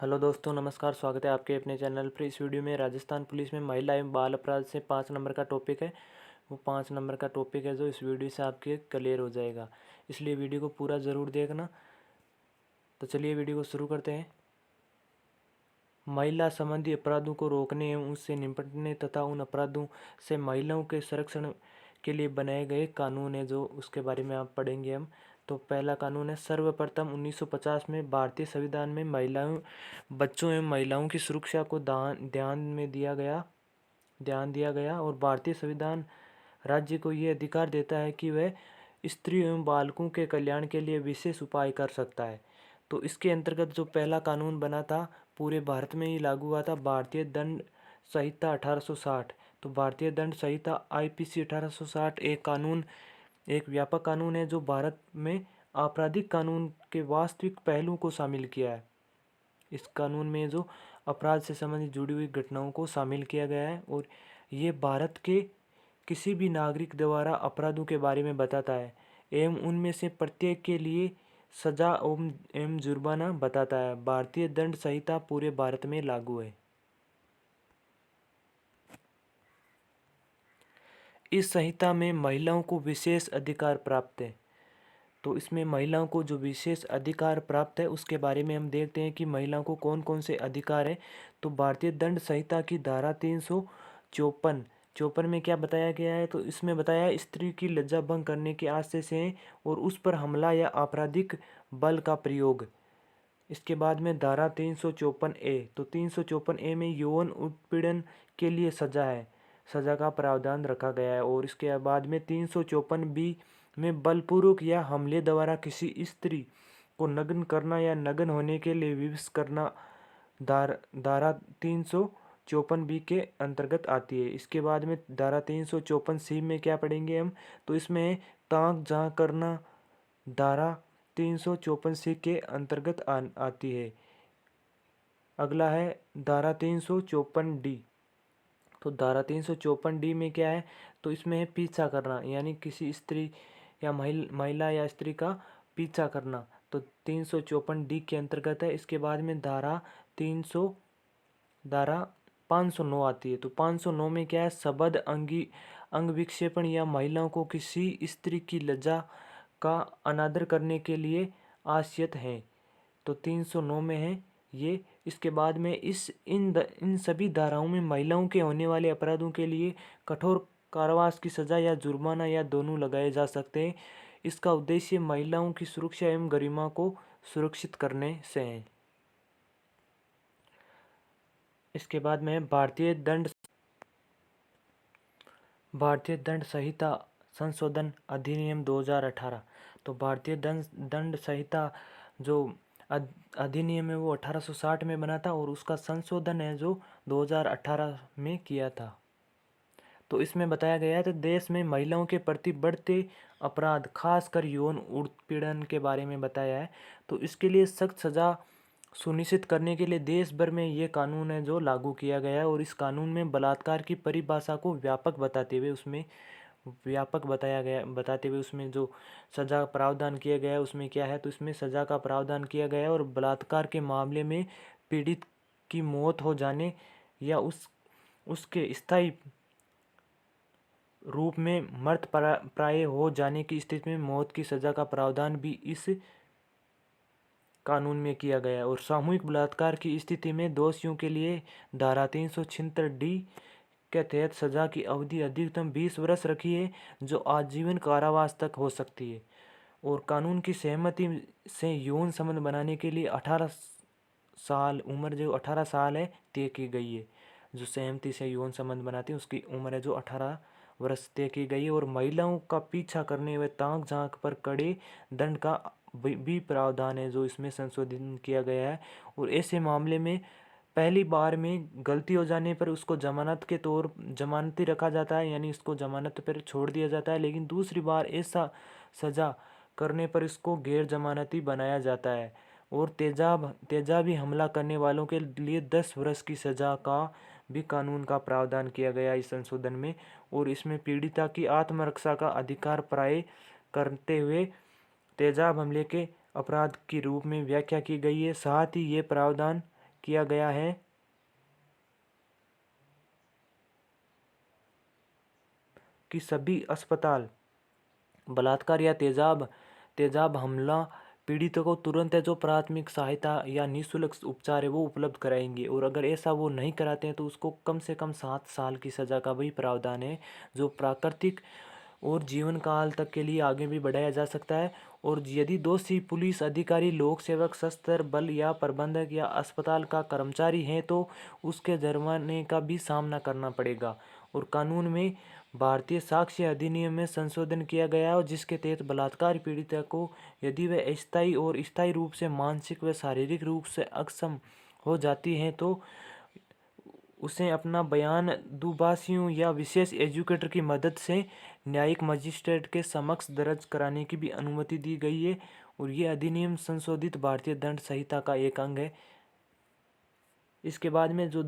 Hello दोस्तों, नमस्कार। स्वागत है आपके अपने चैनल पर। इस वीडियो में राजस्थान पुलिस में महिला एवं बाल अपराध से 5 नंबर का टॉपिक है। वो 5 नंबर का टॉपिक है जो इस वीडियो से आपके क्लियर हो जाएगा, इसलिए वीडियो को पूरा ज़रूर देखना। तो चलिए वीडियो को शुरू करते हैं। महिला संबंधी अपराधों को रोकने एवं उससे निपटने तथा उन अपराधों से महिलाओं के संरक्षण के लिए बनाए गए कानून है जो उसके बारे में आप पढ़ेंगे हम। तो पहला कानून है, सर्वप्रथम 1950 में भारतीय संविधान में महिलाओं, बच्चों एवं महिलाओं की सुरक्षा को ध्यान दिया गया और भारतीय संविधान राज्य को ये अधिकार देता है कि वह स्त्री एवं बालकों के कल्याण के लिए विशेष उपाय कर सकता है। तो इसके अंतर्गत जो पहला कानून बना था, पूरे भारत में ही लागू हुआ था, भारतीय दंड संहिता 1860। तो भारतीय दंड संहिता आईपीसी 1860 एक व्यापक कानून है जो भारत में आपराधिक कानून के वास्तविक पहलू को शामिल किया है। इस कानून में जो अपराध से संबंधित जुड़ी हुई घटनाओं को शामिल किया गया है और ये भारत के किसी भी नागरिक द्वारा अपराधों के बारे में बताता है एवं उनमें से प्रत्येक के लिए सजा एवं जुर्माना बताता है। भारतीय दंड संहिता पूरे भारत में लागू है। इस संहिता में महिलाओं को विशेष अधिकार प्राप्त है। तो इसमें महिलाओं को जो विशेष अधिकार प्राप्त है उसके बारे में हम देखते हैं कि महिलाओं को कौन कौन से अधिकार है। तो भारतीय दंड संहिता की धारा 354 में क्या बताया गया है, तो इसमें बताया है, स्त्री की लज्जा भंग करने के आशय से और उस पर हमला या आपराधिक बल का प्रयोग। इसके बाद में धारा 354A, तो 354A में यौन उत्पीड़न के लिए सजा का प्रावधान रखा गया है। और इसके बाद में 354B में बलपूर्वक या हमले द्वारा किसी स्त्री को नग्न करना या नग्न होने के लिए विवश करना धारा 354B के अंतर्गत आती है। इसके बाद में धारा 354C में क्या पढ़ेंगे हम, तो इसमें ताक झांक करना धारा 354C के अंतर्गत आती है। अगला है धारा 354D। तो धारा 354D में क्या है, तो इसमें है पीछा करना, यानी किसी स्त्री या महिला या स्त्री का पीछा करना, तो 354D के अंतर्गत है। इसके बाद में धारा 509 आती है। तो 509 में क्या है, शब्द अंग विक्षेपण या महिलाओं को किसी स्त्री की लज्जा का अनादर करने के लिए आशयत है। तो 309 में है ये। इसके बाद में इन सभी धाराओं में महिलाओं के होने वाले अपराधों के लिए कठोर कारावास की सजा या जुर्माना या दोनों लगाए जा सकते हैं। इसका उद्देश्य महिलाओं की सुरक्षा एवं गरिमा को सुरक्षित करने से है। इसके बाद में भारतीय दंड संहिता संशोधन अधिनियम 2018। तो भारतीय दंड संहिता जो अधिनियम है वो 1860 में बना था और उसका संशोधन है जो 2018 में किया था। तो इसमें बताया गया है, तो देश में महिलाओं के प्रति बढ़ते अपराध, खासकर यौन उत्पीड़न के बारे में बताया है। तो इसके लिए सख्त सजा सुनिश्चित करने के लिए देश भर में ये कानून है जो लागू किया गया है। और इस कानून में बलात्कार की परिभाषा को बताते हुए उसमें जो सजा प्रावधान किया गया है उसमें क्या है, तो इसमें सजा का प्रावधान किया गया है और बलात्कार के मामले में पीड़ित की मौत हो जाने या उसके स्थायी रूप में मृत प्राय हो जाने की स्थिति में मौत की सजा का प्रावधान भी इस कानून में किया गया है। और सामूहिक बलात्कार की स्थिति में दोषियों के लिए धारा 376D के तहत सजा की अवधि अधिकतम 20 वर्ष रखी है, जो आजीवन कारावास तक हो सकती है। और कानून की सहमति से यौन संबंध बनाने के लिए 18 साल उम्र जो 18 साल है तय की गई है। जो सहमति से यौन संबंध बनाती है उसकी उम्र है जो 18 वर्ष तय की गई है। और महिलाओं का पीछा करने व ताक झांक पर कड़े दंड का भी प्रावधान है जो इसमें संशोधन किया गया है। और ऐसे मामले में पहली बार में गलती हो जाने पर उसको जमानती रखा जाता है, यानी इसको जमानत पर छोड़ दिया जाता है। लेकिन दूसरी बार ऐसा सजा करने पर इसको गैर जमानती बनाया जाता है। और तेजाबी हमला करने वालों के लिए 10 वर्ष की सजा का भी कानून का प्रावधान किया गया इस संशोधन में। और इसमें पीड़िता की आत्मरक्षा का अधिकार प्राय करते हुए तेजाब हमले के अपराध के रूप में व्याख्या की गई है। साथ ही ये प्रावधान किया गया है कि सभी अस्पताल बलात्कार या तेजाब हमला पीड़ितों को तुरंत है जो प्राथमिक सहायता या निःशुल्क उपचार है वो उपलब्ध कराएंगे, और अगर ऐसा वो नहीं कराते हैं तो उसको कम से कम 7 साल की सज़ा का भी प्रावधान है, जो प्राकृतिक और जीवन काल तक के लिए आगे भी बढ़ाया जा सकता है। और यदि दोषी पुलिस अधिकारी, लोक सेवक, सशस्त्र बल या प्रबंधक या अस्पताल का कर्मचारी है तो उसके जुर्माने का भी सामना करना पड़ेगा। और कानून में भारतीय साक्ष्य अधिनियम में संशोधन किया गया है, और जिसके तहत बलात्कार पीड़िता को यदि वह अस्थायी और स्थायी रूप से मानसिक व शारीरिक रूप से अक्षम हो जाती है तो उसे अपना बयान दुभाषियों या विशेष एजुकेटर की मदद से न्यायिक मजिस्ट्रेट के समक्ष दर्ज कराने की भी अनुमति दी गई है। और ये अधिनियम संशोधित भारतीय दंड संहिता का एक अंग है। इसके बाद में जो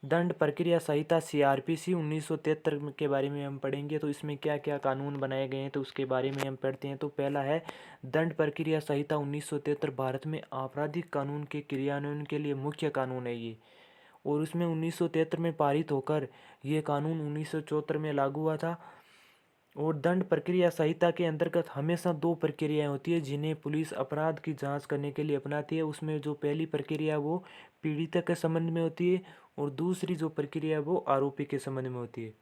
दंड प्रक्रिया संहिता CRPC 1973 के बारे में हम पढ़ेंगे। तो इसमें क्या क्या कानून बनाए गए हैं तो उसके बारे में हम पढ़ते हैं। तो पहला है दंड प्रक्रिया संहिता 1973, भारत में आपराधिक कानून के क्रियान्वयन के लिए मुख्य कानून है ये। और उसमें 1973 में पारित होकर ये कानून 1974 में लागू हुआ था। और दंड प्रक्रिया संहिता के अंतर्गत हमेशा 2 प्रक्रियाएं होती है जिन्हें पुलिस अपराध की जांच करने के लिए अपनाती है। उसमें जो पहली प्रक्रिया वो पीड़िता के संबंध में होती है, और दूसरी जो प्रक्रिया वो आरोपी के संबंध में होती है।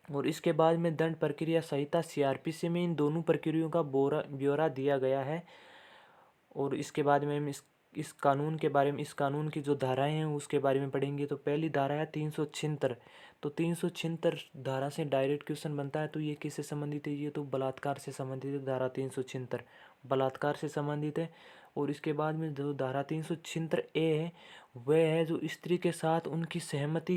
और इसके बाद में दंड प्रक्रिया संहिता CRPC में इन दोनों प्रक्रियाओं का ब्यौरा दिया गया है। और इसके बाद में हम इस कानून के बारे में, इस कानून की जो धाराएं हैं उसके बारे में पढ़ेंगे। तो पहली धारा है 376। तो 376 धारा से डायरेक्ट क्वेश्चन बनता है। तो ये किससे संबंधित है? ये तो बलात्कार से संबंधित है। धारा 376 बलात्कार से संबंधित है। और इसके बाद में जो धारा 376A है वह है जो स्त्री के साथ उनकी सहमति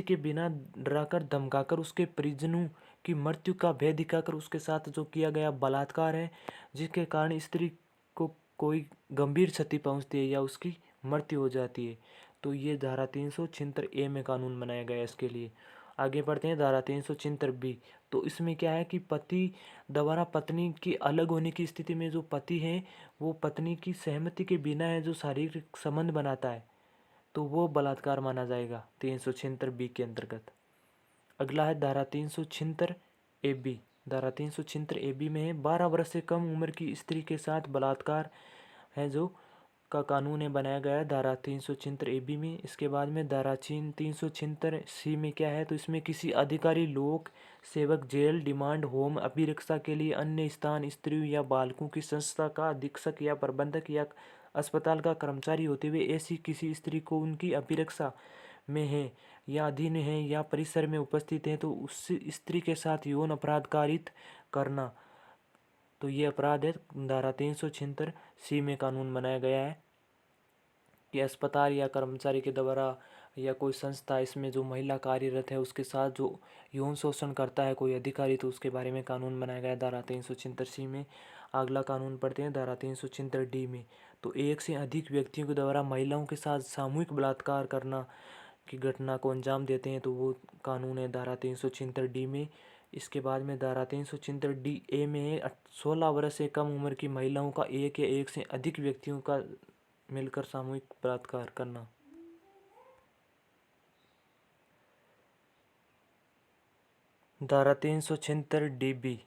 के बिना डराकर धमकाकर उसके परिजनों की मृत्यु का भय दिखाकर उसके साथ जो किया गया बलात्कार है, जिसके कारण स्त्री को कोई गंभीर क्षति पहुंचती है या उसकी मृत्यु हो जाती है। तो ये धारा 376A में कानून बनाया गया है इसके लिए। आगे बढ़ते हैं धारा 376B। तो इसमें क्या है कि पति द्वारा पत्नी की अलग होने की स्थिति में जो पति है वो पत्नी की सहमति के बिना है जो शारीरिक संबंध बनाता है तो वो बलात्कार माना जाएगा 376B के अंतर्गत। अगला है धारा 376AB। धारा 376AB में है 12 वर्ष से कम उम्र की स्त्री के साथ बलात्कार है जो का कानून है बनाया गया है धारा 376AB में। इसके बाद में धारा 376C में क्या है? तो इसमें किसी अधिकारी, लोक सेवक, जेल, डिमांड होम, अभिरक्षा के लिए अन्य स्थान, स्त्रियों या बालकों की संस्था का अधीक्षक या प्रबंधक या अस्पताल का कर्मचारी होते हुए ऐसी किसी स्त्री को उनकी अभिरक्षा में है या अधीन है या परिसर में उपस्थित है तो उस स्त्री के साथ यौन अपराध कारित करना, तो ये अपराध है धारा 376C में कानून बनाया गया है कि अस्पताल या कर्मचारी के द्वारा या कोई संस्था इसमें जो महिला कार्यरत है उसके साथ जो यौन शोषण करता है कोई अधिकारी तो उसके बारे में कानून बनाया गया है धारा 376C में। अगला कानून पढ़ते हैं धारा 376D में। तो एक से अधिक व्यक्तियों के द्वारा महिलाओं के साथ सामूहिक बलात्कार करना की घटना को अंजाम देते हैं तो वो कानून है धारा 376D में। इसके बाद में धारा 376DA में है 16 वर्ष से कम उम्र की महिलाओं का एक या एक से अधिक व्यक्तियों का मिलकर सामूहिक बलात्कार करना। धारा 376DB।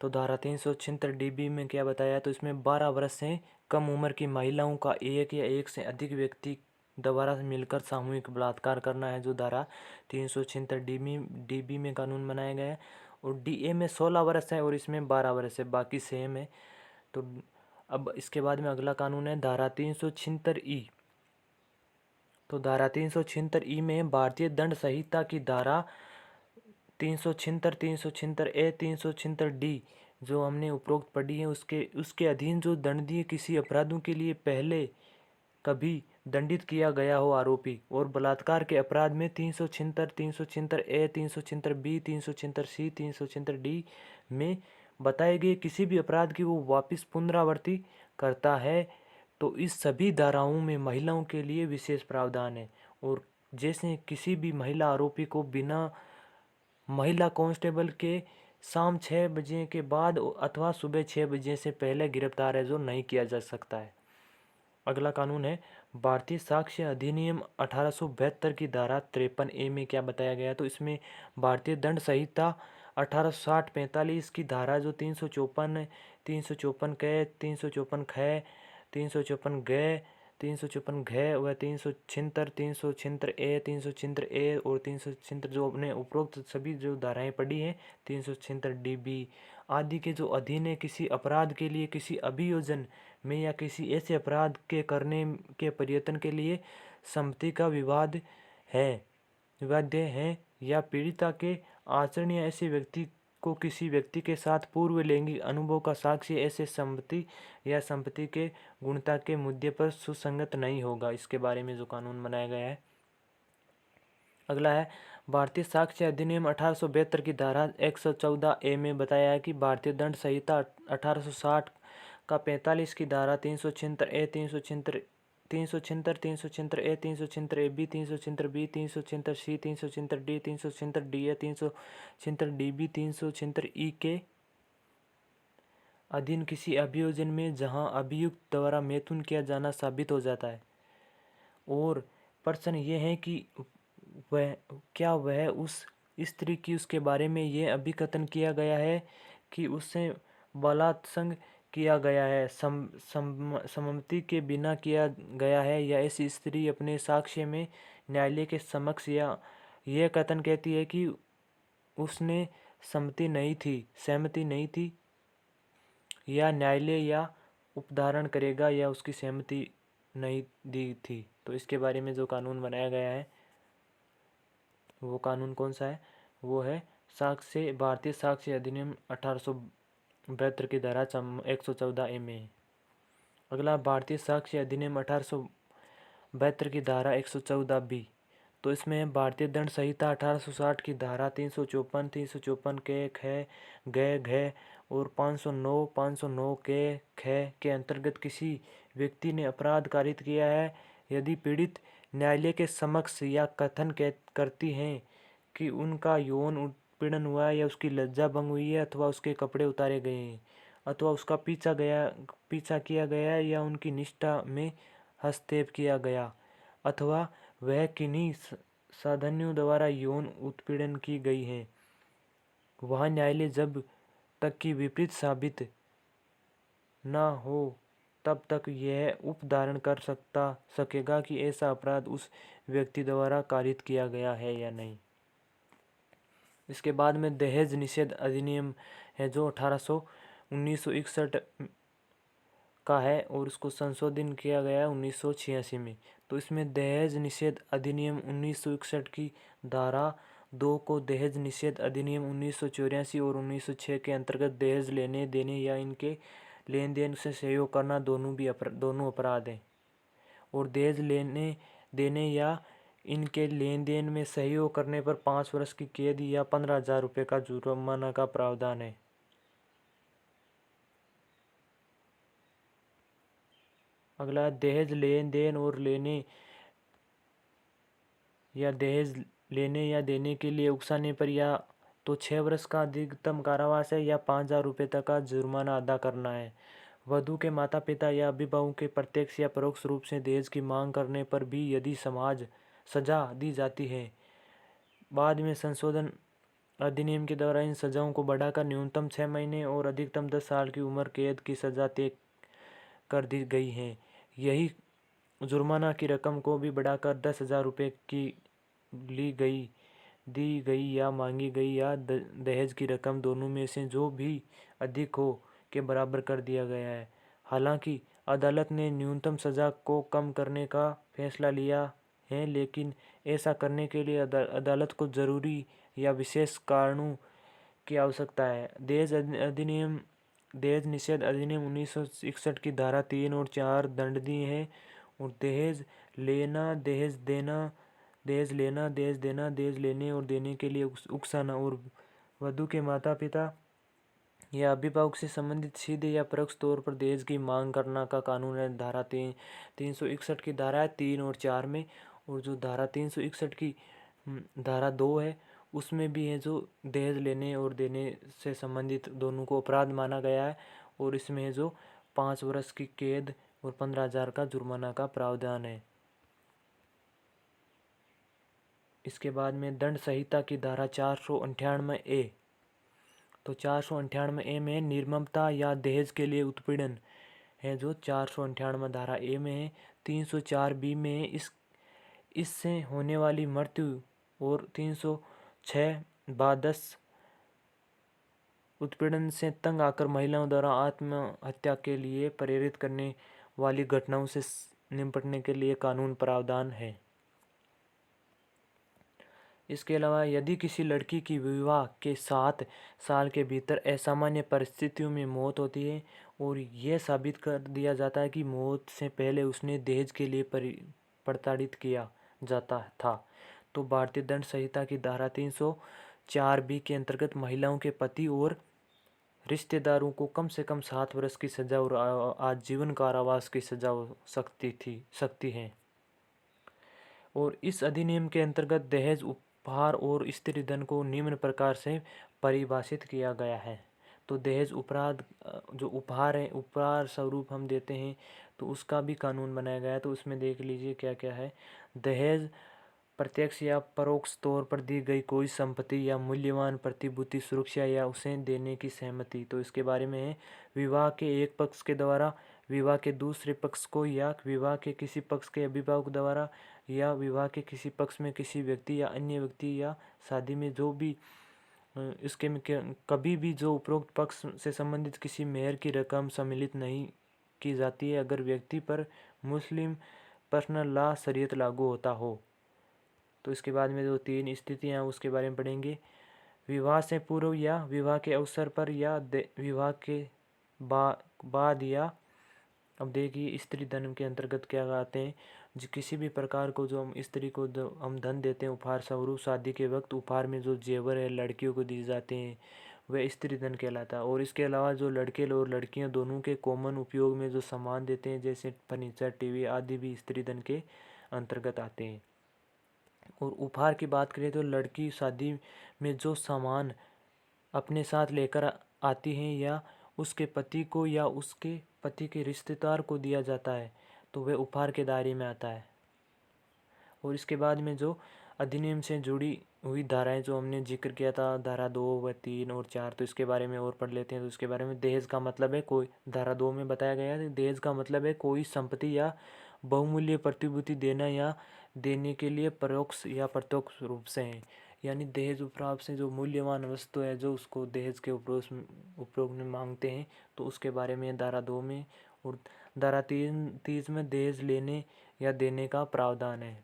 तो धारा 376DB में क्या बताया? तो इसमें 12 वर्ष से कम उम्र की महिलाओं का एक या एक से अधिक व्यक्ति द्वारा मिलकर सामूहिक बलात्कार करना है जो धारा 376DB में कानून बनाया गया है। और DA में 16 वर्ष है और इसमें 12 वर्ष है, बाकी सेम है। तो अब इसके बाद में अगला कानून है धारा 376E। तो धारा 376E में भारतीय दंड संहिता की धारा 376, 376A, 376D जो हमने उपरोक्त पढ़ी है उसके अधीन जो दंडनीय किसी अपराधों के लिए पहले कभी दंडित किया गया हो आरोपी, और बलात्कार के अपराध में 376, 376A, 376B, 376C, 376D में बताए गए किसी भी अपराध की वो वापस पुनरावृत्ति करता है तो इस सभी धाराओं में महिलाओं के लिए विशेष प्रावधान है। और जैसे किसी भी महिला आरोपी को बिना महिला कांस्टेबल के शाम 6 बजे के बाद अथवा सुबह 6 बजे से पहले गिरफ्तार है जो नहीं किया जा सकता है। अगला कानून है भारतीय साक्ष्य अधिनियम 1872 की धारा 53A में क्या बताया गया है? तो इसमें भारतीय दंड संहिता 1860-45 की धारा जो 354, 354 क, 354 ख, 354 ग, 354 घ व 376, 376 ए, 376 ए और 376 जो अपने उपरोक्त सभी जो धाराएं पढ़ी हैं, 376 DB आदि के जो अधीन है, किसी अपराध के लिए किसी अभियोजन में या किसी ऐसे अपराध के करने के प्रयत्न के लिए सम्मति का विवाद्य है या पीड़िता के आचरण या ऐसे व्यक्ति को किसी व्यक्ति के साथ पूर्व लैंगिक अनुभव का साक्ष्य ऐसे सम्मति या संपत्ति के गुणता के मुद्दे पर सुसंगत नहीं होगा। इसके बारे में जो कानून बनाया गया है। अगला है भारतीय साक्ष्य अधिनियम 1872 की धारा 114A में बताया है कि भारतीय दंड संहिता 1860 का 45 की धारा 376A, 376 376 376A, 376AB, 376B, 376C, 376D, 376DA, 376DB, 376E के अधीन किसी अभियोजन में जहां अभियुक्त द्वारा मैथुन किया जाना साबित हो जाता है और प्रश्न ये है कि वह उस स्त्री की उसके बारे में ये अभिकथन किया गया है कि उससे बलात्संग किया गया है, सम्मति के बिना किया गया है, या ऐसी स्त्री अपने साक्ष्य में न्यायालय के समक्ष या यह कथन कहती है कि उसने सहमति नहीं थी या न्यायालय या उपधारण करेगा या उसकी सहमति नहीं दी थी। तो इसके बारे में जो कानून बनाया गया है वो कानून कौन सा है? वो है भारतीय साक्ष्य अधिनियम 1872 की धारा 114A में। अगला भारतीय साक्ष्य अधिनियम 1872 की धारा 114B। तो इसमें भारतीय दंड संहिता 1860 की धारा 354, 354 के ख, ग, घ और 509 के ख के अंतर्गत किसी व्यक्ति ने अपराध कारित किया है यदि पीड़ित न्यायालय के समक्ष या कथन करती हैं कि उनका यौन उत्पीड़न हुआ है या उसकी लज्जा भंग हुई है अथवा उसके कपड़े उतारे गए हैं अथवा उसका पीछा किया गया है या उनकी निष्ठा में हस्तक्षेप किया गया अथवा वह किन्हीं साधनों द्वारा यौन उत्पीड़न की गई है, वह न्यायालय जब तक कि विपरीत साबित न हो तब तक यह उपधारण कर सकेगा कि ऐसा अपराध उस व्यक्ति द्वारा कारित किया गया है या नहीं। इसके बाद में दहेज निषेध अधिनियम है जो 1961 का है और उसको संशोधन किया गया है 1986 में। तो इसमें दहेज निषेध अधिनियम 1961 की धारा 2 को दहेज निषेध अधिनियम 1984 और 1906 के अंतर्गत दहेज लेने देने या इनके लेन देन से सहयोग करना दोनों अपराध हैं और दहेज लेने देने या इनके लेन देन में सहयोग करने पर 5 वर्ष की कैद या 15,000 रुपये का जुर्माना का प्रावधान है। अगला दहेज लेन देन और लेने या दहेज लेने या देने के लिए उकसाने पर या तो 6 वर्ष का अधिकतम कारावास है या 5,000 रुपये तक का जुर्माना अदा करना है। वधू के माता पिता या अभिभावक के प्रत्यक्ष या परोक्ष रूप से दहेज की मांग करने पर भी यदि सजा दी जाती है। बाद में संशोधन अधिनियम के द्वारा इन सजाओं को बढ़ाकर न्यूनतम 6 महीने और अधिकतम 10 साल की उम्र कैद की सजा तय कर दी गई है। यही जुर्माना की रकम को भी बढ़ाकर 10,000 रुपये की दी गई या मांगी गई या दहेज की रकम दोनों में से जो भी अधिक हो के बराबर कर दिया गया है। हालांकि अदालत ने न्यूनतम सजा को कम करने का फैसला लिया है, लेकिन ऐसा करने के लिए अदालत को जरूरी या विशेष कारणों की आवश्यकता है। दहेज निषेध अधिनियम 1961 की धारा 3 और 4 दंडनीय है और दहेज लेना, दहेज देना, दहेज लेने और देने के लिए उकसाना और वधू के माता पिता या अभिभावक से संबंधित सीधे या परोक्ष तौर पर दहेज की मांग करना का कानून है धारा 361 की धारा 3 और 4 में। और जो धारा 361 की धारा 2 है उसमें भी है जो दहेज लेने और देने से संबंधित दोनों को अपराध माना गया है और इसमें है जो 5 वर्ष की कैद और 15,000 का जुर्माना का प्रावधान है। इसके बाद में दंड संहिता की धारा 498A। तो 498A में निर्ममता या दहेज के लिए उत्पीड़न है जो 498 धारा ए में है। 304B में है इससे होने वाली मृत्यु, और 306 उत्पीड़न से तंग आकर महिलाओं द्वारा आत्महत्या के लिए प्रेरित करने वाली घटनाओं से निपटने के लिए कानून प्रावधान है। इसके अलावा यदि किसी लड़की की विवाह के 7 साल के भीतर असामान्य परिस्थितियों में मौत होती है और यह साबित कर दिया जाता है कि मौत से पहले उसने दहेज के लिए प्रताड़ित किया जाता था, तो भारतीय दंड संहिता की धारा 304B के अंतर्गत महिलाओं के पति और रिश्तेदारों को कम से कम 7 वर्ष की सजा और आजीवन कारावास की सजा हो सकती है। और इस अधिनियम के अंतर्गत दहेज, उपहार और स्त्री धन को निम्न प्रकार से परिभाषित किया गया है। तो दहेज उपराध जो उपहार है, उपहार स्वरूप हम देते हैं, तो उसका भी कानून बनाया गया है। तो उसमें देख लीजिए क्या क्या है। दहेज प्रत्यक्ष या परोक्ष तौर पर दी गई कोई संपत्ति या मूल्यवान प्रतिभूति, सुरक्षा या उसे देने की सहमति। तो इसके बारे में है, विवाह के एक पक्ष के द्वारा, विवाह के दूसरे पक्ष को, या विवाह के किसी पक्ष के अभिभावक द्वारा, या विवाह के किसी पक्ष में किसी व्यक्ति या अन्य व्यक्ति, या शादी में जो भी इसके में कभी भी जो उपरोक्त पक्ष से संबंधित किसी मेहर की रकम सम्मिलित नहीं की जाती है, अगर व्यक्ति पर मुस्लिम पर्सनल लॉ शरीयत लागू होता हो। तो इसके बाद में जो 3 स्थितियाँ उसके बारे में पढ़ेंगे। विवाह से पूर्व या विवाह के अवसर पर या विवाह के बाद, या अब देखिए स्त्री धन के अंतर्गत क्या आते हैं। जो किसी भी प्रकार को जो हम स्त्री को जो हम धन देते हैं उपहार स्वरूप, शादी के वक्त उपहार में जो जेवर है लड़कियों को दिए जाते हैं वह स्त्री धन कहलाता है। और इसके अलावा जो लड़के और लड़कियां दोनों के कॉमन उपयोग में जो सामान देते हैं जैसे फर्नीचर, टीवी आदि भी स्त्री धन के अंतर्गत आते हैं। और उपहार की बात करें तो लड़की शादी में जो सामान अपने साथ लेकर आती हैं या उसके पति को या उसके पति के रिश्तेदार को दिया जाता है, तो वह उपहार के दायरे में आता है। और इसके बाद में जो अधिनियम से जुड़ी हुई धाराएं जो हमने जिक्र किया था, धारा 2 व 3 और 4, तो इसके बारे में और पढ़ लेते हैं। तो इसके बारे में दहेज का मतलब है कोई, धारा 2 में बताया गया है, दहेज का मतलब है कोई संपत्ति या बहुमूल्य प्रतिभूति देना या देने के लिए परोक्ष या प्रत्यक्ष रूप से है। यानी दहेज उपराव से जो मूल्यवान वस्तु है जो उसको दहेज के उपयोग में मांगते हैं, तो उसके बारे में धारा 2 में। और धारा 30 में दहेज लेने या देने का प्रावधान है।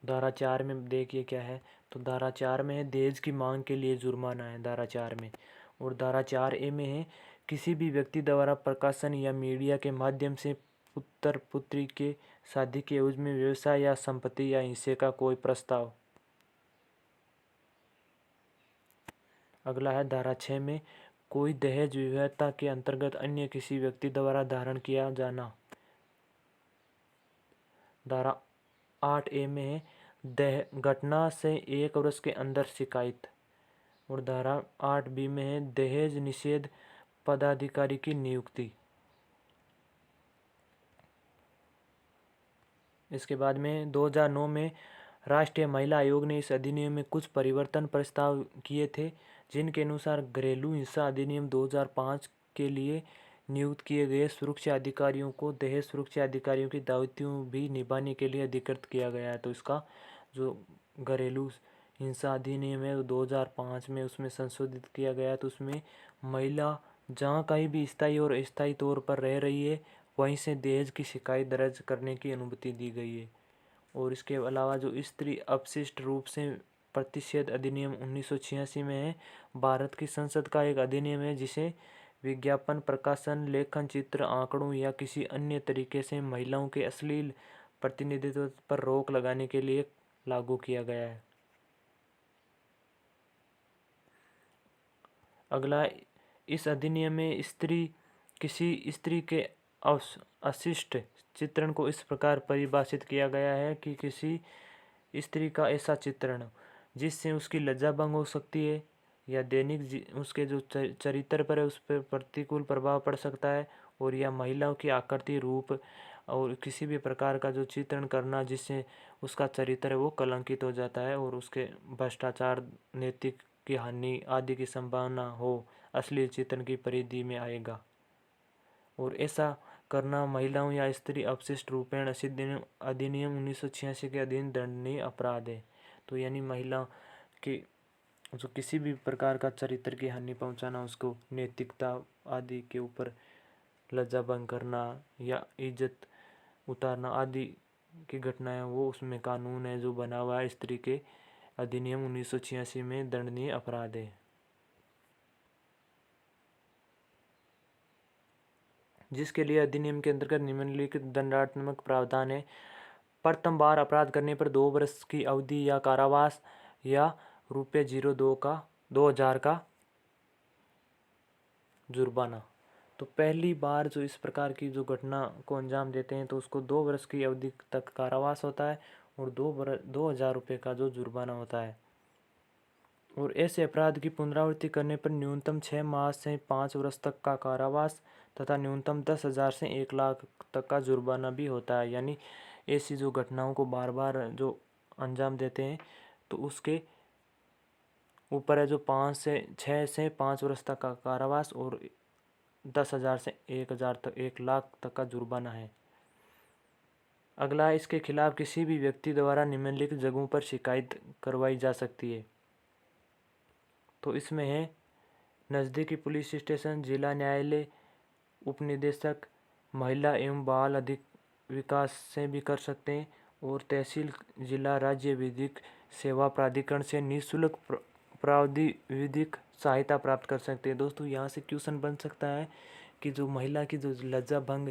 धारा 4 में देखिए क्या है। तो धारा 4 में है दहेज की मांग के लिए जुर्माना है धारा 4 में। और धारा 4A में है किसी भी व्यक्ति द्वारा प्रकाशन या मीडिया के माध्यम से पुत्र पुत्री के शादी के एवज में व्यवसाय या संपत्ति या हिस्से का कोई प्रस्ताव। अगला है धारा 6 में कोई दहेज विवाहता के अंतर्गत अन्य किसी व्यक्ति द्वारा धारण किया जाना। धारा 8A में है घटना से 1 वर्ष के अंदर शिकायत। और धारा 8B में है दहेज निषेध पदाधिकारी की नियुक्ति। इसके बाद में 2009 में राष्ट्रीय महिला आयोग ने इस अधिनियम में कुछ परिवर्तन प्रस्ताव किए थे, जिनके अनुसार घरेलू हिंसा अधिनियम 2005 के लिए नियुक्त किए गए सुरक्षा अधिकारियों को दहेज सुरक्षा अधिकारियों की दायित्वों भी निभाने के लिए अधिकृत किया गया है। तो इसका जो घरेलू हिंसा अधिनियम है 2005 में उसमें संशोधित किया गया है। तो उसमें महिला जहाँ कहीं भी स्थायी और अस्थायी तौर पर रह रही है वहीं से दहेज की शिकायत दर्ज करने की अनुमति दी गई है। और इसके अलावा जो स्त्री अपशिष्ट रूप से प्रतिषेध अधिनियम 1986 में है, भारत की संसद का एक अधिनियम है जिसे विज्ञापन, प्रकाशन, लेखन, चित्र, आंकड़ों या किसी अन्य तरीके से महिलाओं के अश्लील प्रतिनिधित्व पर रोक लगाने के लिए लागू किया गया है। अगला, इस अधिनियम में किसी स्त्री के अशिष्ट चित्रण को इस प्रकार परिभाषित किया गया है कि किसी स्त्री का ऐसा चित्रण जिससे उसकी लज्जा भंग हो सकती है या उसके जो चरित्र पर है उस पर प्रतिकूल प्रभाव पड़ सकता है, और या महिलाओं की आकृति रूप और किसी भी प्रकार का जो चित्रण करना जिससे उसका चरित्र है वो कलंकित हो जाता है और उसके भ्रष्टाचार, नैतिक की हानि आदि की संभावना हो, असली चित्रण की परिधि में आएगा। और ऐसा करना महिलाओं या स्त्री अपशिष्ट रूपेण अधिनियम 1986 के अधीन दंडनीय अपराध है। तो यानी महिला के जो किसी भी प्रकार का चरित्र की हानि पहुंचाना, उसको नैतिकता आदि के ऊपर लज्जा भंग करना या इज्जत उतारना आदि की घटनाएं, वो उसमें कानून है जो बना हुआ है स्त्री के अधिनियम 1986 में दंडनीय अपराध है। जिसके लिए अधिनियम के अंतर्गत निम्नलिखित दंडात्मक प्रावधान है। प्रथम बार अपराध करने पर 2 वर्ष की अवधि या कारावास या ₹02 का जुर्माना। तो पहली बार जो इस प्रकार की जो घटना को अंजाम देते हैं तो उसको 2 वर्ष की अवधि तक कारावास होता है और 2,000 रुपये का जो जुर्माना होता है। और ऐसे अपराध की पुनरावृत्ति करने पर न्यूनतम 6 माह से 5 वर्ष तक का कारावास तथा न्यूनतम 10,000 से 1 लाख तक का जुर्माना भी होता है। यानी ऐसी जो घटनाओं को बार बार जो अंजाम देते हैं तो उसके ऊपर है जो 6 से 5 वर्ष तक का कारावास और 10,000 से 1 लाख तक का जुर्माना है। अगला, इसके खिलाफ किसी भी व्यक्ति द्वारा निम्नलिखित जगहों पर शिकायत करवाई जा सकती है। तो इसमें है नज़दीकी पुलिस स्टेशन, जिला न्यायालय, उपनिदेशक, महिला एवं बाल अधिक विकास से भी कर सकते हैं, और तहसील, जिला, राज्य विधिक सेवा प्राधिकरण से निःशुल्क प्राविधिक सहायता प्राप्त कर सकते हैं। दोस्तों, यहाँ से क्वेश्चन बन सकता है कि जो महिला की जो लज्जा भंग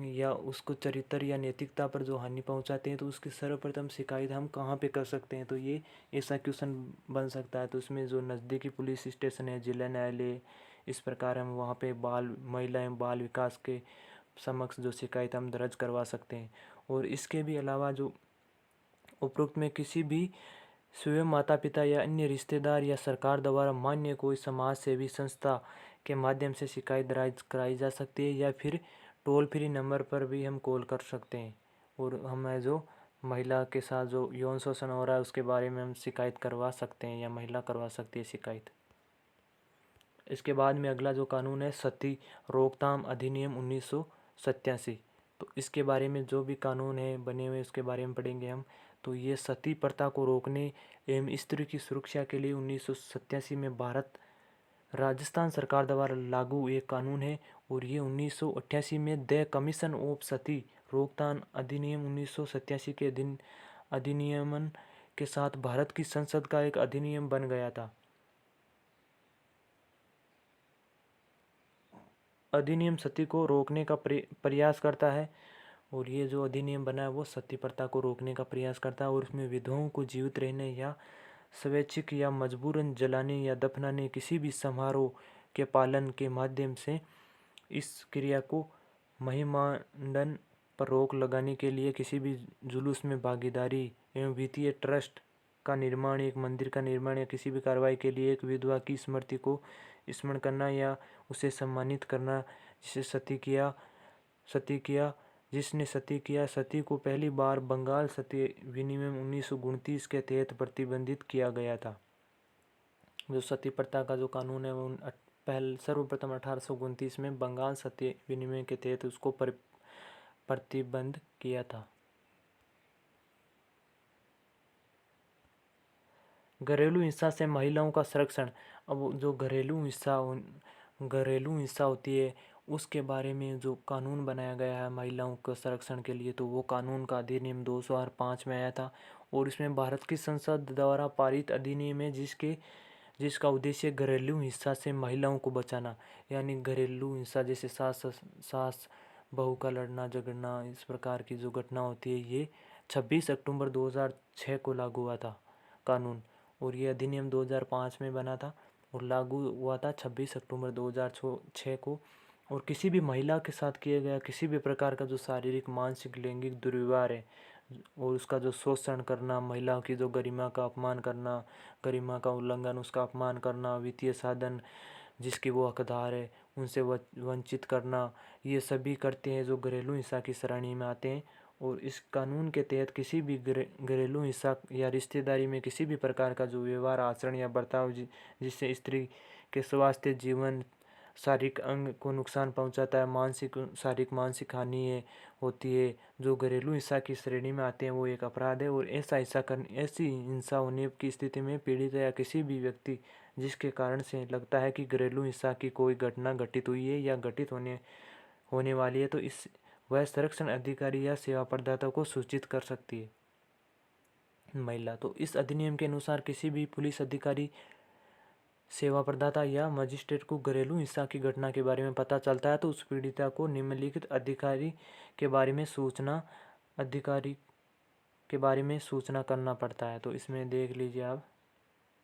या उसको चरित्र या नैतिकता पर जो हानि पहुंचाते हैं तो उसकी सर्वप्रथम शिकायत हम कहाँ पे कर सकते हैं, तो ये ऐसा क्वेश्चन बन सकता है। तो इसमें जो नज़दीकी पुलिस स्टेशन है, जिला न्यायालय, इस प्रकार हम वहाँ पे महिला एवं बाल विकास के समक्ष जो शिकायत हम दर्ज करवा सकते हैं। और इसके भी अलावा जो उपरोक्त में किसी भी स्वयं माता पिता या अन्य रिश्तेदार या सरकार द्वारा मान्य कोई समाज सेवी संस्था के माध्यम से शिकायत दर्ज कराई जा सकती है, या फिर टोल फ्री नंबर पर भी हम कॉल कर सकते हैं और हमें जो महिला के साथ जो यौन शोषण हो रहा है उसके बारे में हम शिकायत करवा सकते हैं या महिला करवा सकती है शिकायत। इसके बाद में अगला जो कानून है सती रोकथाम अधिनियम 1987। तो इसके बारे में जो भी कानून है बने हुए उसके बारे में पढ़ेंगे हम। तो ये सती प्रथा को रोकने एवं स्त्री की सुरक्षा के लिए 1987 में भारत राजस्थान सरकार द्वारा लागू एक कानून है, और ये 1988 में द कमीशन ऑफ सती रोकथाम अधिनियम 1987 के अधिनियमन के साथ भारत की संसद का एक अधिनियम बन गया था। अधिनियम सती को रोकने का प्रयास करता है, और ये जो अधिनियम बना है वो सती प्रथा को रोकने का प्रयास करता है, और उसमें विधवाओं को जीवित रहने या स्वैच्छिक या मजबूरन जलाने या दफनाने किसी भी समारोह के पालन के माध्यम से इस क्रिया को महिमांडन पर रोक लगाने के लिए किसी भी जुलूस में भागीदारी एवं वित्तीय ट्रस्ट का निर्माण, एक मंदिर का निर्माण या किसी भी कार्रवाई के लिए एक विधवा की स्मृति को स्मरण करना या उसे सम्मानित करना जिसने सती किया। सती को पहली बार बंगाल सती विनियम 1929 के तहत प्रतिबंधित किया गया था। जो सती प्रथा का जो कानून है वो सर्वप्रथम 1829 में बंगाल सती विनिमय के तहत उसको प्रतिबंध किया था। घरेलू हिंसा से महिलाओं का संरक्षण। अब जो घरेलू हिंसा होती है उसके बारे में जो कानून बनाया गया है महिलाओं के संरक्षण के लिए, तो वो कानून का अधिनियम 2005 में आया था, और इसमें भारत की संसद द्वारा पारित अधिनियम है जिसका उद्देश्य घरेलू हिंसा से महिलाओं को बचाना। यानी घरेलू हिंसा जैसे सास बहू का लड़ना झगड़ना, इस प्रकार की जो घटना होती है, ये 26 अक्टूबर 2006 को लागू हुआ था कानून, और ये अधिनियम 2005 में बना था और लागू हुआ था 26 अक्टूबर 2006 को। और किसी भी महिला के साथ किया गया किसी भी प्रकार का जो शारीरिक, मानसिक, लैंगिक दुर्व्यवहार है, और उसका जो शोषण करना, महिलाओं की जो गरिमा का अपमान करना, गरिमा का उल्लंघन, उसका अपमान करना, वित्तीय साधन जिसकी वो हकदार है उनसे वंचित करना, ये सभी करते हैं जो घरेलू हिंसा की श्रेणी में आते हैं। और इस कानून के तहत किसी भी घरेलू हिंसा या रिश्तेदारी में किसी भी प्रकार का जो व्यवहार, आचरण या बर्ताव जिससे स्त्री के स्वास्थ्य, जीवन, शारीरिक अंग को नुकसान पहुंचाता है, शारीरिक मानसिक हानि है होती है, जो घरेलू हिंसा की श्रेणी में आते हैं, वो एक अपराध है। और ऐसी हिंसा होने की स्थिति में पीड़ित या किसी भी व्यक्ति जिसके कारण से लगता है कि घरेलू हिंसा की कोई घटना घटित हुई है या घटित होने वाली है, तो इस वह संरक्षण अधिकारी या सेवा प्रदाता को सूचित कर सकती है महिला। तो इस अधिनियम के अनुसार किसी भी पुलिस अधिकारी, सेवा प्रदाता या मजिस्ट्रेट को घरेलू हिंसा की घटना के बारे में पता चलता है तो उस पीड़िता को निम्नलिखित अधिकारी के बारे में सूचना करना पड़ता है। तो इसमें देख लीजिए आप,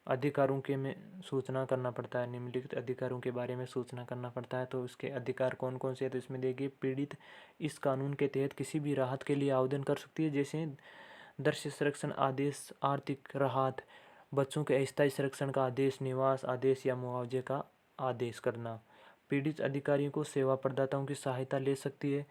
अधिकारों के में सूचना करना पड़ता है, निम्नलिखित अधिकारों के बारे में सूचना करना पड़ता है। तो इसके अधिकार कौन कौन से हैं, तो इसमें देखिए, पीड़ित इस कानून के तहत किसी भी राहत के लिए आवेदन कर सकती है, जैसे दृश्य संरक्षण आदेश, आर्थिक राहत, बच्चों के अस्थायी संरक्षण का आदेश, निवास आदेश या मुआवजे का आदेश करना। पीड़ित अधिकारियों को सेवा प्रदाताओं की सहायता ले सकती है,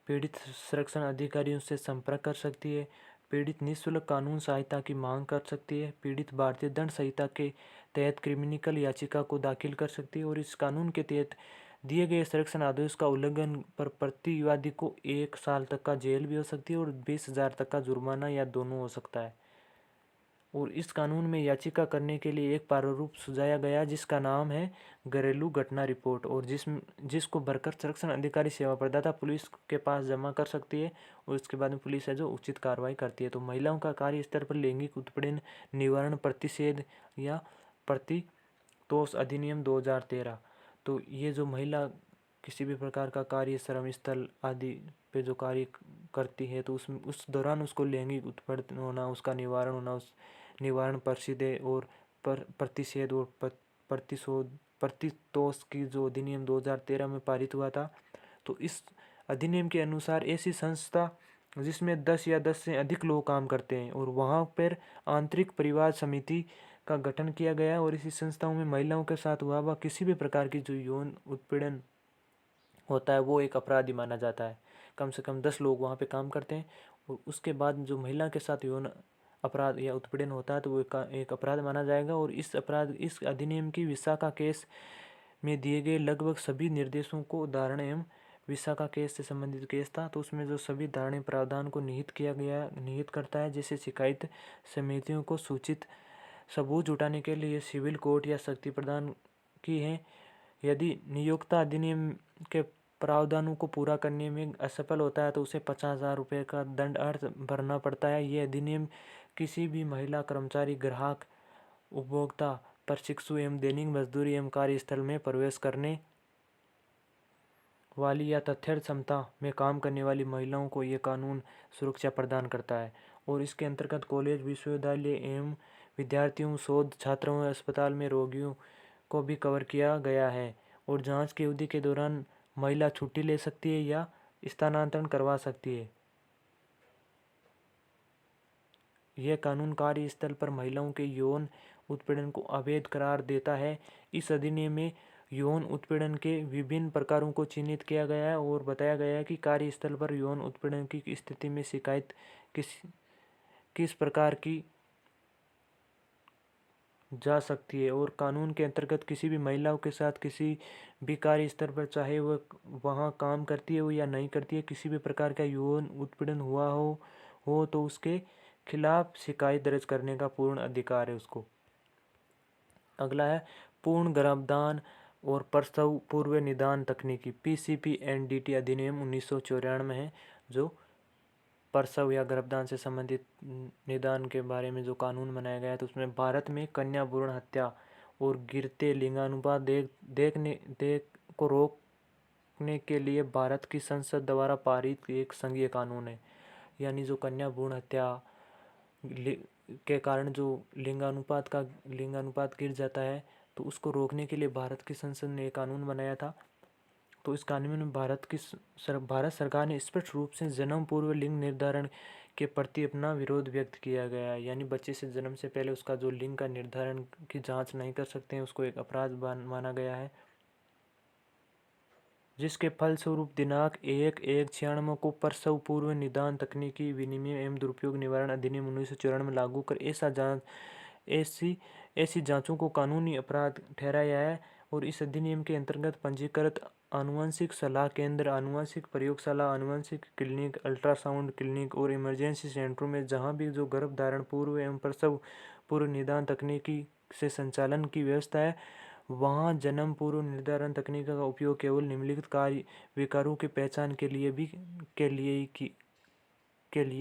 पीड़ित संरक्षण अधिकारियों से संपर्क कर सकती है, पीड़ित निःशुल्क कानून सहायता की मांग कर सकती है, पीड़ित भारतीय दंड संहिता के तहत क्रिमिनल याचिका को दाखिल कर सकती है। और इस कानून के तहत दिए गए संरक्षण आदेश का उल्लंघन पर प्रतिवादी को 1 साल तक का जेल भी हो सकती है और 20,000 तक का जुर्माना या दोनों हो सकता है। और इस कानून में याचिका करने के लिए एक प्रारूप सुझाया गया जिसका नाम है घरेलू घटना रिपोर्ट, और जिसको भरकर संरक्षण अधिकारी, सेवा प्रदाता पुलिस के पास जमा कर सकती है और उसके बाद में पुलिस है जो उचित कार्रवाई करती है। तो महिलाओं का कार्य स्तर पर लैंगिक उत्पीड़न निवारण प्रतिषेध या प्रतितोष अधिनियम 2013। तो ये जो महिला किसी भी प्रकार का कार्य श्रम स्थल आदि पे जो कार्य करती है तो उस दौरान उसको लैंगिक उत्पीड़न होना, उसका निवारण होना, उस निवारण प्रतिषेध और प्रतिषेध और प्रतितोष की जो अधिनियम 2013 में पारित हुआ था। तो इस अधिनियम के अनुसार ऐसी संस्था जिसमें 10 या 10 से अधिक लोग काम करते हैं और वहाँ पर आंतरिक परिवार समिति का गठन किया गया, और इसी संस्थाओं में महिलाओं के साथ हुआ व किसी भी प्रकार की जो यौन उत्पीड़न होता है वो एक अपराधी माना जाता है। कम से कम 10 लोग वहाँ पे काम करते हैं और उसके बाद जो महिला के साथ यौन अपराध या उत्पीड़न होता है तो वो एक अपराध माना जाएगा। और इस अधिनियम की विशाखा केस में दिए गए लगभग सभी निर्देशों को उदाहरण एवं विशाखा केस से संबंधित केस था, तो उसमें जो सभी धारणीय प्रावधान को निहित करता है, जैसे शिकायत समितियों को सूचित सबूत जुटाने के लिए सिविल कोर्ट या शक्ति प्रदान की है। यदि नियोक्ता अधिनियम के प्रावधानों को पूरा करने में असफल होता है तो उसे 50,000 रुपये का दंड अर्थ भरना पड़ता है। ये अधिनियम किसी भी महिला कर्मचारी, ग्राहक, उपभोक्ता, प्रशिक्षु एवं दैनिक मजदूरी एवं कार्यस्थल में प्रवेश करने वाली या तथ्य क्षमता में काम करने वाली महिलाओं को ये कानून सुरक्षा प्रदान करता है। और इसके अंतर्गत कॉलेज, विश्वविद्यालय एवं विद्यार्थियों, शोध छात्रों, अस्पताल में रोगियों को भी कवर किया गया है। और जांच की अवधि के दौरान महिला छुट्टी ले सकती है या स्थानांतरण करवा सकती है। यह कानून कार्यस्थल पर महिलाओं के यौन उत्पीड़न को अवैध करार देता है। इस अधिनियम में यौन उत्पीड़न के विभिन्न प्रकारों को चिन्हित किया गया है और बताया गया है कि कार्यस्थल पर यौन उत्पीड़न की स्थिति में शिकायत किस प्रकार की जा सकती है। और कानून के अंतर्गत किसी भी महिलाओं के साथ किसी भी कार्यस्थल पर, चाहे वह वहाँ काम करती है हो या नहीं करती है, किसी भी प्रकार का यौन उत्पीड़न हुआ हो तो उसके खिलाफ शिकायत दर्ज करने का पूर्ण अधिकार है उसको। अगला है पूर्ण गर्भधान और प्रसव पूर्व निदान तकनीकी, PCPNDT अधिनियम 1994 है, जो प्रसव या गर्भधान से संबंधित निदान के बारे में जो कानून बनाया गया है। तो उसमें भारत में कन्या भ्रूण हत्या और गिरते लिंगानुपात देख को रोकने के लिए भारत की संसद द्वारा पारित एक संघीय कानून है। यानी जो कन्या भ्रूण हत्या के कारण जो लिंगानुपात गिर जाता है तो उसको रोकने के लिए भारत की संसद ने एक कानून बनाया था। तो इस कानून में भारत सरकार ने स्पष्ट रूप से जन्म पूर्व लिंग निर्धारण के प्रति अपना विरोध व्यक्त किया गया है। यानी बच्चे से जन्म से पहले उसका जो लिंग का निर्धारण की जांच नहीं कर सकते हैं, उसको एक अपराध माना गया है, जिसके फलस्वरूप दिनांक 1/1/96 को प्रसव पूर्व निदान तकनीकी विनिमय एवं दुरुपयोग निवारण अधिनियम 1994 में लागू कर ऐसी ऐसी जांचों को कानूनी अपराध ठहराया है। और इस अधिनियम के अंतर्गत पंजीकृत आनुवंशिक सलाह केंद्र, आनुवंशिक प्रयोगशाला, आनुवंशिक क्लिनिक, अल्ट्रासाउंड क्लिनिक और इमरजेंसी सेंटरों में जहां भी जो गर्भ धारण पूर्व एवं प्रसव पूर्व निदान तकनीकी से संचालन की व्यवस्था है, वहाँ जन्म पूर्व निर्धारण तकनीक का उपयोग केवल निम्नलिखित कार्य विकारों की पहचान के लिए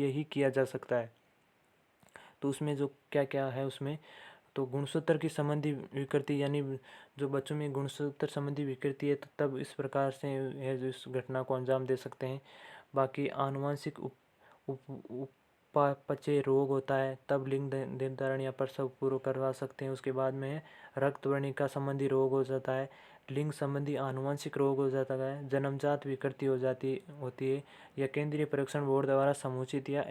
ही किया जा सकता है। तो उसमें जो क्या क्या है उसमें, तो गुणसूत्र की संबंधी विकृति, यानी जो बच्चों में गुणसूत्र संबंधी विकृति है तो तब इस प्रकार से है जो इस घटना को अंजाम दे सकते हैं। बाकी आनुवंशिक उपापचय रोग होता है तब लिंग निर्धारण या प्रसव पूर्व करवा सकते हैं। उसके बाद में रक्त वर्णिका संबंधी रोग हो जाता है, लिंग संबंधी आनुवंशिक रोग हो जाता है, जन्मजात विकृति होती है, या केंद्रीय परीक्षण बोर्ड द्वारा समुचित या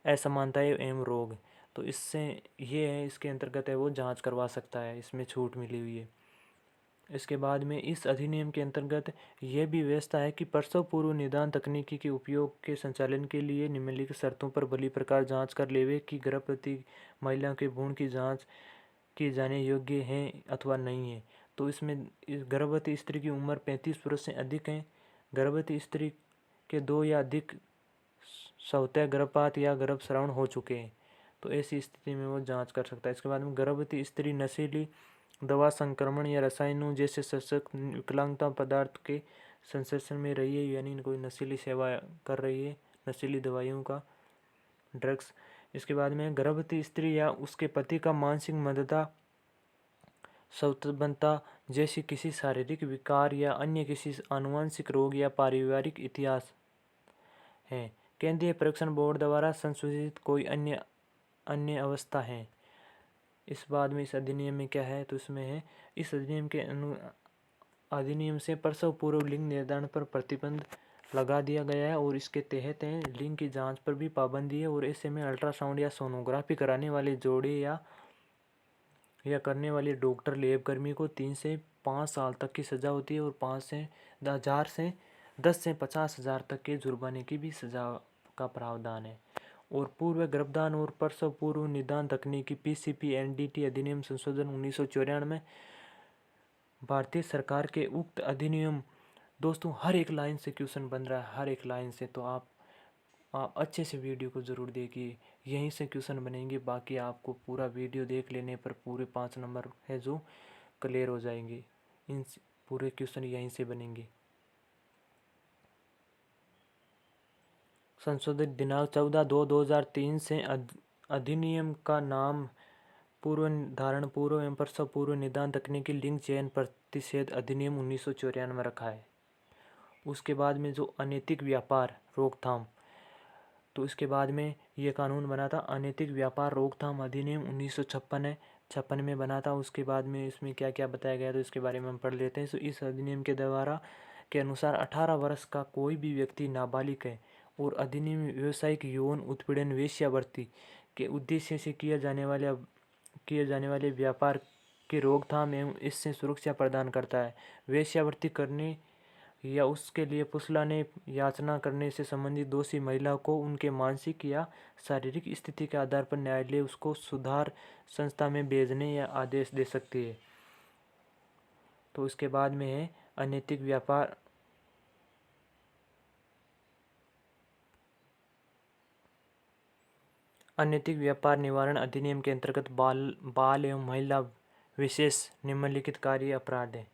असमानताएं एवं रोग। तो इससे ये है, इसके अंतर्गत है वो जांच करवा सकता है, इसमें छूट मिली हुई है। इसके बाद में इस अधिनियम के अंतर्गत यह भी व्यवस्था है कि प्रसव पूर्व निदान तकनीकी के उपयोग के संचालन के लिए निम्नलिखित शर्तों पर भली प्रकार जांच कर लेवे कि गर्भवती महिला के भ्रूण की जांच किए जाने योग्य हैं अथवा नहीं है। तो इसमें इस गर्भवती स्त्री की उम्र 35 वर्ष से अधिक है, गर्भवती स्त्री के 2 या अधिक स्वतः गर्भपात या गर्भस्रावन हो चुके हैं, तो ऐसी स्थिति में वो जांच कर सकता है। इसके बाद में गर्भवती स्त्री नशीली दवा, संक्रमण या रसायनों जैसे सशक्त विकलांगता पदार्थ के संश्लेषण में रही है, यानी कोई नशीली सेवा कर रही है, नशीली दवाइयों का, ड्रग्स। इसके बाद में गर्भवती स्त्री या उसके पति का मानसिक मंदता, स्वतंत्रता जैसी किसी शारीरिक विकार या अन्य किसी आनुवंशिक रोग या पारिवारिक इतिहास है, केंद्रीय परीक्षण बोर्ड द्वारा संशोधित कोई अन्य अवस्था है। इस बाद में इस अधिनियम में क्या है, तो इसमें है इस अधिनियम से प्रसव पूर्व लिंग निर्धारण पर प्रतिबंध लगा दिया गया है और इसके तहत लिंग की जांच पर भी पाबंदी है। और ऐसे में अल्ट्रासाउंड या सोनोग्राफी कराने वाले जोड़े या करने वाले डॉक्टर लैब कर्मी को 3 से 5 साल तक की सजा होती है और 10 से 50,000 तक के जुर्माने की भी सजा का प्रावधान है। और पूर्व गर्भधान और प्रसव पूर्व निदान तकनीकी PCP-NDT अधिनियम संशोधन 1994 में भारतीय सरकार के उक्त अधिनियम, दोस्तों हर एक लाइन से क्वेश्चन बन रहा है, हर एक लाइन से, तो आप अच्छे से वीडियो को ज़रूर देखिए, यहीं से क्वेश्चन बनेंगे। बाकी आपको पूरा वीडियो देख लेने पर पूरे 5 नंबर है जो क्लियर हो जाएंगे, इन पूरे क्वेश्चन यहीं से बनेंगे। संशोधित दिनांक 14/2/2003 से अधिनियम का नाम पूर्व धारण पूर्व एवं प्रसव पूर्व निदान तकनीकी लिंग चयन प्रतिषेध अधिनियम 1994 में रखा है। उसके बाद में जो अनैतिक व्यापार रोकथाम, तो इसके बाद में ये कानून बना था, अनैतिक व्यापार रोकथाम अधिनियम 1956 में बना था। उसके बाद में इसमें क्या क्या बताया गया तो इसके बारे में हम पढ़ लेते हैं। तो इस अधिनियम के द्वारा के अनुसार 18 वर्ष का कोई भी व्यक्ति नाबालिग है और अधिनियम व्यावसायिक यौन उत्पीड़न वेश्यावृत्ति के उद्देश्य से किए जाने वाले व्यापार की रोकथाम एवं इससे सुरक्षा प्रदान करता है। वेश्यावृत्ति करने या उसके लिए फुसलाने, याचना करने से संबंधित दोषी महिला को उनके मानसिक या शारीरिक स्थिति के आधार पर न्यायालय उसको सुधार संस्था में भेजने या आदेश दे सकती है। तो इसके बाद में है अनैतिक व्यापार निवारण अधिनियम के अंतर्गत बाल एवं महिला विशेष निम्नलिखित कार्य अपराध है।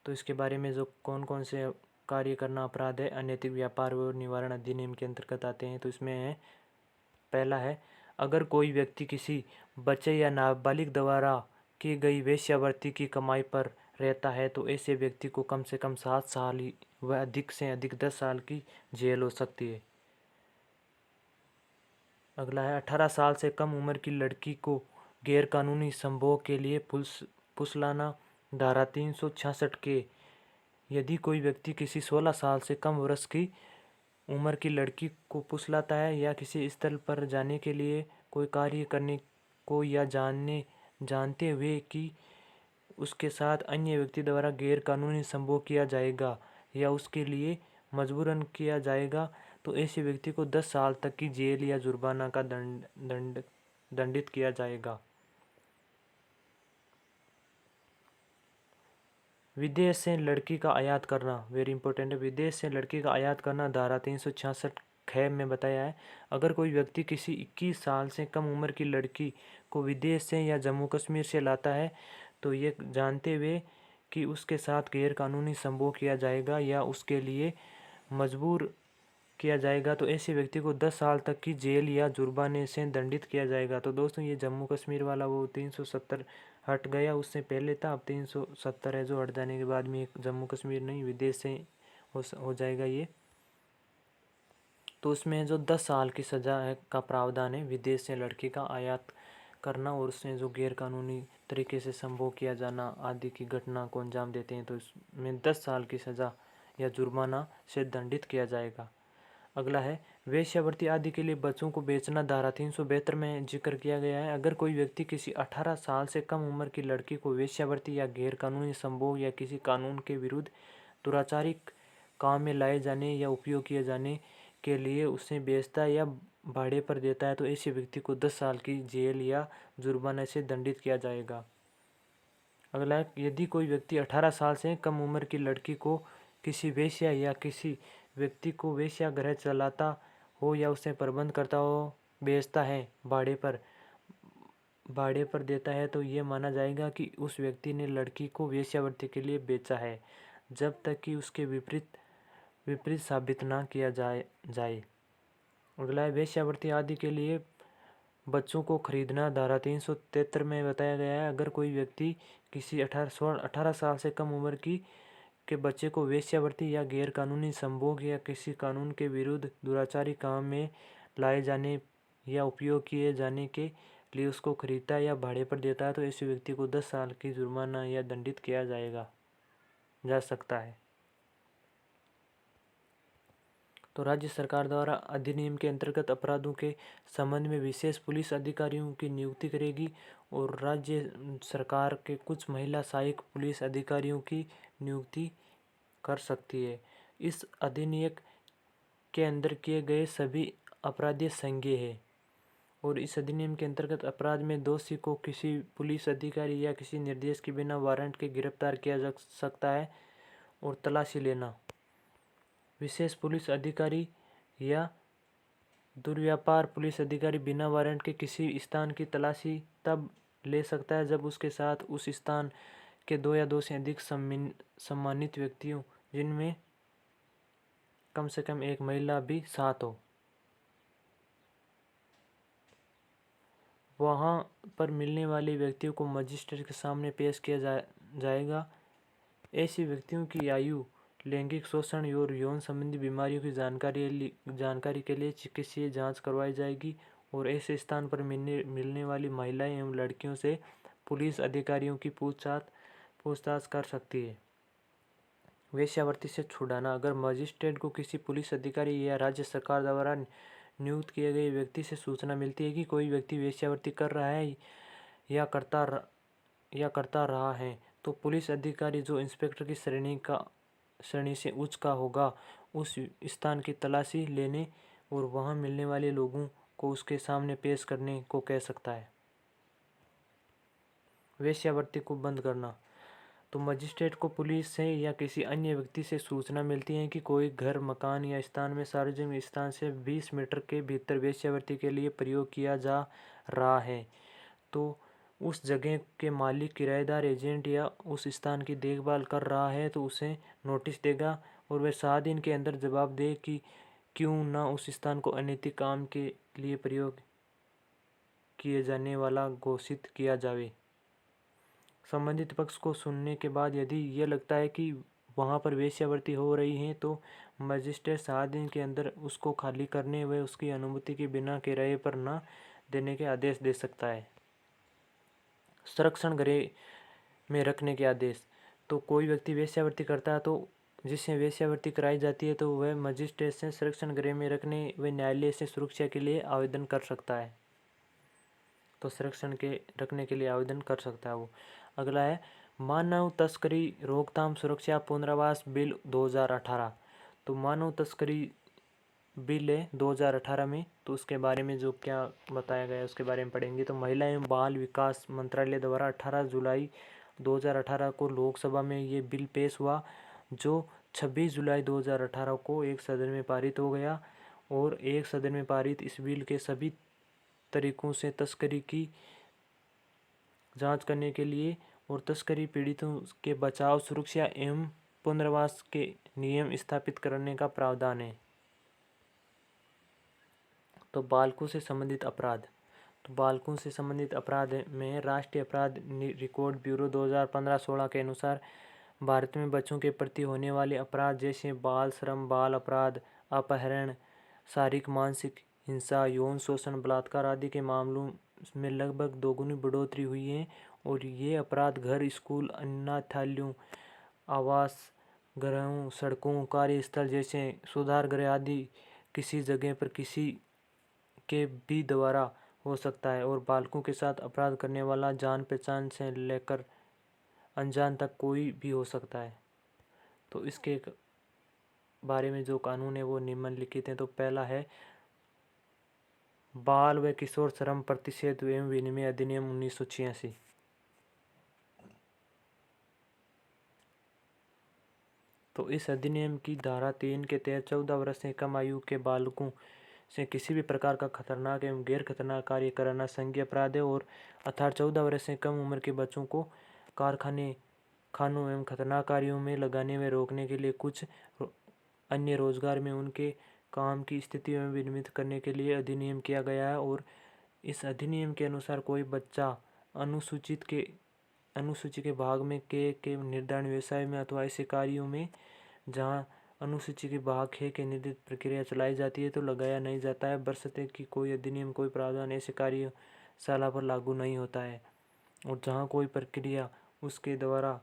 तो इसके बारे में जो कौन कौन से कार्य करना अपराध है अनैतिक व्यापार व निवारण अधिनियम के अंतर्गत आते हैं। तो इसमें है, पहला है, अगर कोई व्यक्ति किसी बच्चे या नाबालिग द्वारा की गई वेश्यावृत्ति की कमाई पर रहता है तो ऐसे व्यक्ति को कम से कम 7 साल व अधिक से अधिक 10 साल की जेल हो सकती है। अगला है, 18 साल से कम उम्र की लड़की को गैरकानूनी संभोग के लिए फुसलाना धारा 366 के यदि कोई व्यक्ति किसी 16 साल से कम वर्ष की उम्र की लड़की को फुसलाता है या किसी स्थल पर जाने के लिए कोई कार्य करने को या जानते हुए कि उसके साथ अन्य व्यक्ति द्वारा गैर कानूनी संभोग किया जाएगा या उसके लिए मजबूरन किया जाएगा, तो ऐसे व्यक्ति को 10 साल तक की जेल या जुर्माना का दंडित किया जाएगा। विदेश से लड़की का आयात करना, वेरी इंपॉर्टेंट है। विदेश से लड़की का आयात करना धारा 366 ख में बताया है। अगर कोई व्यक्ति किसी 21 साल से कम उम्र की लड़की को विदेश से या जम्मू कश्मीर से लाता है तो ये जानते हुए कि उसके साथ गैर कानूनी संभोग किया जाएगा या उसके लिए मजबूर किया जाएगा, तो ऐसे व्यक्ति को 10 साल तक की जेल या जुर्माने से दंडित किया जाएगा। तो दोस्तों ये जम्मू कश्मीर वाला वो 370 हट गया, उससे पहले था, अब 370 है जो हट जाने के बाद में जम्मू कश्मीर नहीं विदेश से हो जाएगा ये। तो उसमें जो 10 साल की सज़ा है का प्रावधान है विदेश से लड़की का आयात करना और उसमें जो गैर कानूनी तरीके से संभोग किया जाना आदि की घटना को अंजाम देते हैं तो इसमें 10 साल की सज़ा या जुर्माना से दंडित किया जाएगा। अगला है वेश्यावृत्ति आदि के लिए बच्चों को बेचना, धारा 372 में जिक्र किया गया है। अगर कोई व्यक्ति किसी 18 साल से कम उम्र की लड़की को वेश्यावृत्ति या गैर कानूनी संभोग या किसी कानून के विरुद्ध दुराचारिक काम में लाए जाने या उपयोग किए जाने के लिए उसे बेचता है या भाड़े पर देता है तो ऐसे व्यक्ति को 10 साल की जेल या जुर्माने से दंडित किया जाएगा। अगला है यदि कोई व्यक्ति 18 साल से कम उम्र की लड़की को किसी वेश्या या किसी व्यक्ति को वेश्यागृह चलाता हो या उसे प्रबंध करता हो, बेचता है, भाड़े पर देता है तो ये माना जाएगा कि उस व्यक्ति ने लड़की को वेश्यावृत्ति के लिए बेचा है जब तक कि उसके विपरीत साबित ना किया जाए। अगला है वेश्यावृत्ति आदि के लिए बच्चों को खरीदना, धारा 373 में बताया गया है। अगर कोई व्यक्ति किसी 18 साल से कम उम्र के बच्चे को वेश्यावृत्ति या गैर कानूनी संभोग या किसी कानून के विरुद्ध दुराचारी काम में लाए जाने या उपयोग किए जाने के लिए उसको खरीदता या भाड़े पर देता है तो ऐसे व्यक्ति को 10 साल की जुर्माना या दंडित किया जा सकता है। तो राज्य सरकार द्वारा अधिनियम के अंतर्गत अपराधों के संबंध में विशेष पुलिस अधिकारियों की नियुक्ति करेगी और राज्य सरकार के कुछ महिला सहायक पुलिस अधिकारियों की नियुक्ति कर सकती है। इस अधिनियम के अंदर किए गए सभी अपराधी संज्ञेय है और इस अधिनियम के अंतर्गत अपराध में दोषी को किसी पुलिस अधिकारी या किसी निर्देश के बिना वारंट के गिरफ्तार किया जा सकता है और तलाशी लेना। विशेष पुलिस अधिकारी या दुर्व्यापार पुलिस अधिकारी बिना वारंट के किसी स्थान की तलाशी तब ले सकता है जब उसके साथ उस स्थान के 2 या 2 से अधिक सम्मानित व्यक्तियों जिनमें कम से कम एक महिला भी साथ हो। वहाँ पर मिलने वाले व्यक्तियों को मजिस्ट्रेट के सामने पेश किया जाएगा। ऐसे व्यक्तियों की आयु, लैंगिक शोषण और यौन संबंधी बीमारियों की जानकारी के लिए चिकित्सीय जांच करवाई जाएगी और ऐसे स्थान पर मिलने वाली महिलाएं एवं लड़कियों से पुलिस अधिकारियों की पूछताछ कर सकती है। वेश्यावृत्ति से छुड़ाना, अगर मजिस्ट्रेट को किसी पुलिस अधिकारी या राज्य सरकार द्वारा नियुक्त किए गए व्यक्ति से सूचना मिलती है कि कोई व्यक्ति वेश्यावृत्ति कर रहा है या करता रहा है तो पुलिस अधिकारी जो इंस्पेक्टर की श्रेणी से उच्च का होगा उस स्थान की तलाशी लेने और वहां मिलने वाले लोगों को उसके सामने पेश करने को कह सकता है। वेश्यावृत्ति को बंद करना, तो मजिस्ट्रेट को पुलिस से या किसी अन्य व्यक्ति से सूचना मिलती है कि कोई घर, मकान या स्थान में सार्वजनिक स्थान से 20 मीटर के भीतर वेश्यावृत्ति के लिए प्रयोग किया जा रहा है तो उस जगह के मालिक, किराएदार, एजेंट या उस स्थान की देखभाल कर रहा है तो उसे नोटिस देगा और वह 7 दिन के अंदर जवाब दे कि क्यों न उस स्थान को अनैतिक काम के लिए प्रयोग किए जाने वाला घोषित किया जावे। संबंधित पक्ष को सुनने के बाद यदि ये लगता है कि वहाँ पर वेश्यावृत्ति हो रही है तो मजिस्ट्रेट 7 दिन के अंदर उसको खाली करने व उसकी अनुमति के बिना किराए पर न देने के आदेश दे सकता है। संरक्षण गृह में रखने के आदेश, तो कोई व्यक्ति वेश्यावृत्ति करता है तो जिससे वेश्यावृत्ति कराई जाती है तो वह मजिस्ट्रेट से संरक्षण गृह में रखने व न्यायालय से सुरक्षा के लिए आवेदन कर सकता है। तो संरक्षण के रखने के लिए आवेदन कर सकता है वो। अगला है मानव तस्करी रोकथाम सुरक्षा पुनर्वास बिल 2018। तो मानव तस्करी बिल है 2018 में, तो उसके बारे में जो क्या बताया गया है उसके बारे में पढ़ेंगे। तो महिला एवं बाल विकास मंत्रालय द्वारा 18 जुलाई 2018 को लोकसभा में ये बिल पेश हुआ, जो 26 जुलाई 2018 को एक सदन में पारित हो गया। और एक सदन में पारित इस बिल के सभी तरीकों से तस्करी की जांच करने के लिए और तस्करी पीड़ितों के बचाव, सुरक्षा एवं पुनर्वास के नियम स्थापित करने का प्रावधान है। तो बालकों से संबंधित अपराध। तो बालकों से संबंधित अपराध में राष्ट्रीय अपराध रिकॉर्ड ब्यूरो 2015-16 के अनुसार भारत में बच्चों के प्रति होने वाले अपराध जैसे बाल श्रम, बाल अपराध, अपहरण, शारीरिक मानसिक हिंसा, यौन शोषण, बलात्कार आदि के मामलों में लगभग दोगुनी बढ़ोतरी हुई है। और ये अपराध घर, स्कूल, अनाथालयों, आवास गृहों, सड़कों, कार्यस्थल जैसे सुधार गृह आदि किसी जगह पर किसी के भी द्वारा हो सकता है। और बालकों के साथ अपराध करने वाला जान पहचान से लेकर अनजान तक कोई भी हो सकता है। तो इसके बारे में जो कानून है वो निम्नलिखित है। तो पहला है बाल व किशोर श्रम प्रतिषेध एवं विनिमय अधिनियम 1986। तो इस अधिनियम की धारा 3 के तहत 14 वर्ष से कम आयु के बालकों से किसी भी प्रकार का खतरनाक एवं गैर खतरनाक कार्य कराना संज्ञेय अपराध है। और अर्थात 14 वर्ष से कम उम्र के बच्चों को कारखाने, खानों एवं खतरनाक कार्यों में लगाने में रोकने के लिए कुछ अन्य रोजगार में उनके काम की स्थिति एवं विनियमित करने के लिए अधिनियम किया गया है। और इस अधिनियम के अनुसार कोई बच्चा अनुसूची के भाग में के निर्धारण व्यवसाय में अथवा ऐसे कार्यों में जहाँ अनुसूची के भाग के निर्धारित प्रक्रिया चलाई जाती है तो लगाया नहीं जाता है, बशर्ते कि कोई अधिनियम कोई प्रावधान ऐसे कार्यशाला पर लागू नहीं होता है। और जहाँ कोई प्रक्रिया उसके द्वारा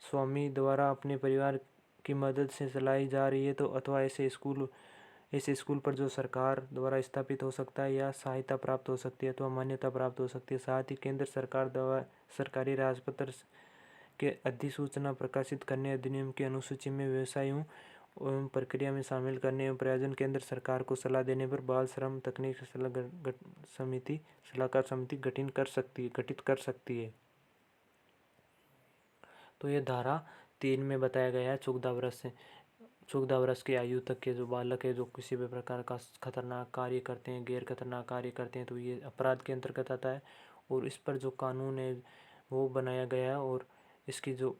स्वामी द्वारा अपने परिवार की मदद से चलाई जा रही है तो अथवा ऐसे स्कूल पर जो सरकार द्वारा स्थापित हो सकता है या सहायता प्राप्त हो सकती है अथवा मान्यता प्राप्त हो सकती है। साथ ही केंद्र सरकार द्वारा सरकारी राजपत्र के अधिसूचना प्रकाशित करने, अधिनियम की अनुसूची में व्यवसायों एवं प्रक्रिया में शामिल करने एवं प्रयोजन केंद्र सरकार को सलाह देने पर बाल श्रम तकनीक सलाहकार समिति गठित कर सकती है। तो ये धारा 3 में बताया गया है 14 वर्ष की आयु तक के जो बालक है जो किसी भी प्रकार का खतरनाक कार्य करते हैं, गैर खतरनाक कार्य करते हैं तो ये अपराध के अंतर्गत आता है। और इस पर जो कानून है वो बनाया गया है और इसकी जो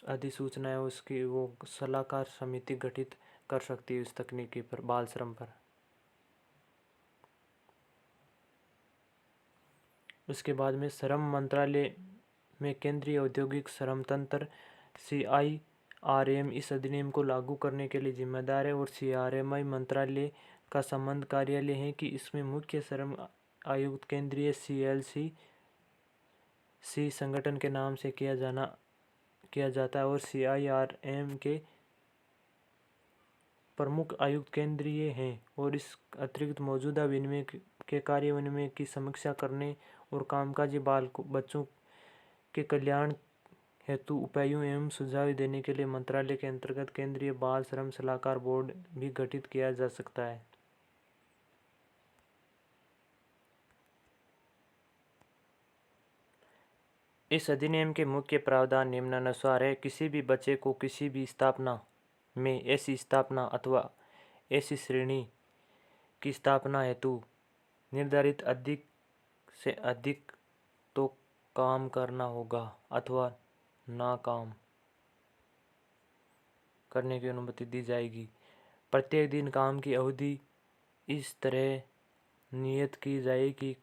अधिसूचना है उसकी वो सलाहकार समिति गठित कर सकती है इस तकनीकी पर, बाल श्रम पर। उसके बाद में श्रम मंत्रालय में केंद्रीय औद्योगिक श्रम तंत्र CIRM इस अधिनियम को लागू करने के लिए जिम्मेदार है। और CRMI मंत्रालय का संबंध कार्यालय है कि इसमें मुख्य श्रम आयुक्त केंद्रीय CLC संगठन के नाम से किया जाता है। और CIRM के प्रमुख आयुक्त केंद्रीय हैं। और इस अतिरिक्त मौजूदा विनिमय के कार्य विनिमय की समीक्षा करने और कामकाजी बच्चों के कल्याण हेतु उपायों एवं सुझाव देने के लिए मंत्रालय के अंतर्गत केंद्रीय बाल श्रम सलाहकार बोर्ड भी गठित किया जा सकता है। इस अधिनियम के मुख्य प्रावधान निम्नानुसार है। किसी भी बच्चे को किसी भी स्थापना में ऐसी स्थापना अथवा ऐसी श्रेणी की स्थापना हेतु निर्धारित अधिक से अधिक तो काम करना होगा अथवा ना काम करने की अनुमति दी जाएगी। प्रत्येक दिन काम की अवधि इस तरह नियत की जाए कि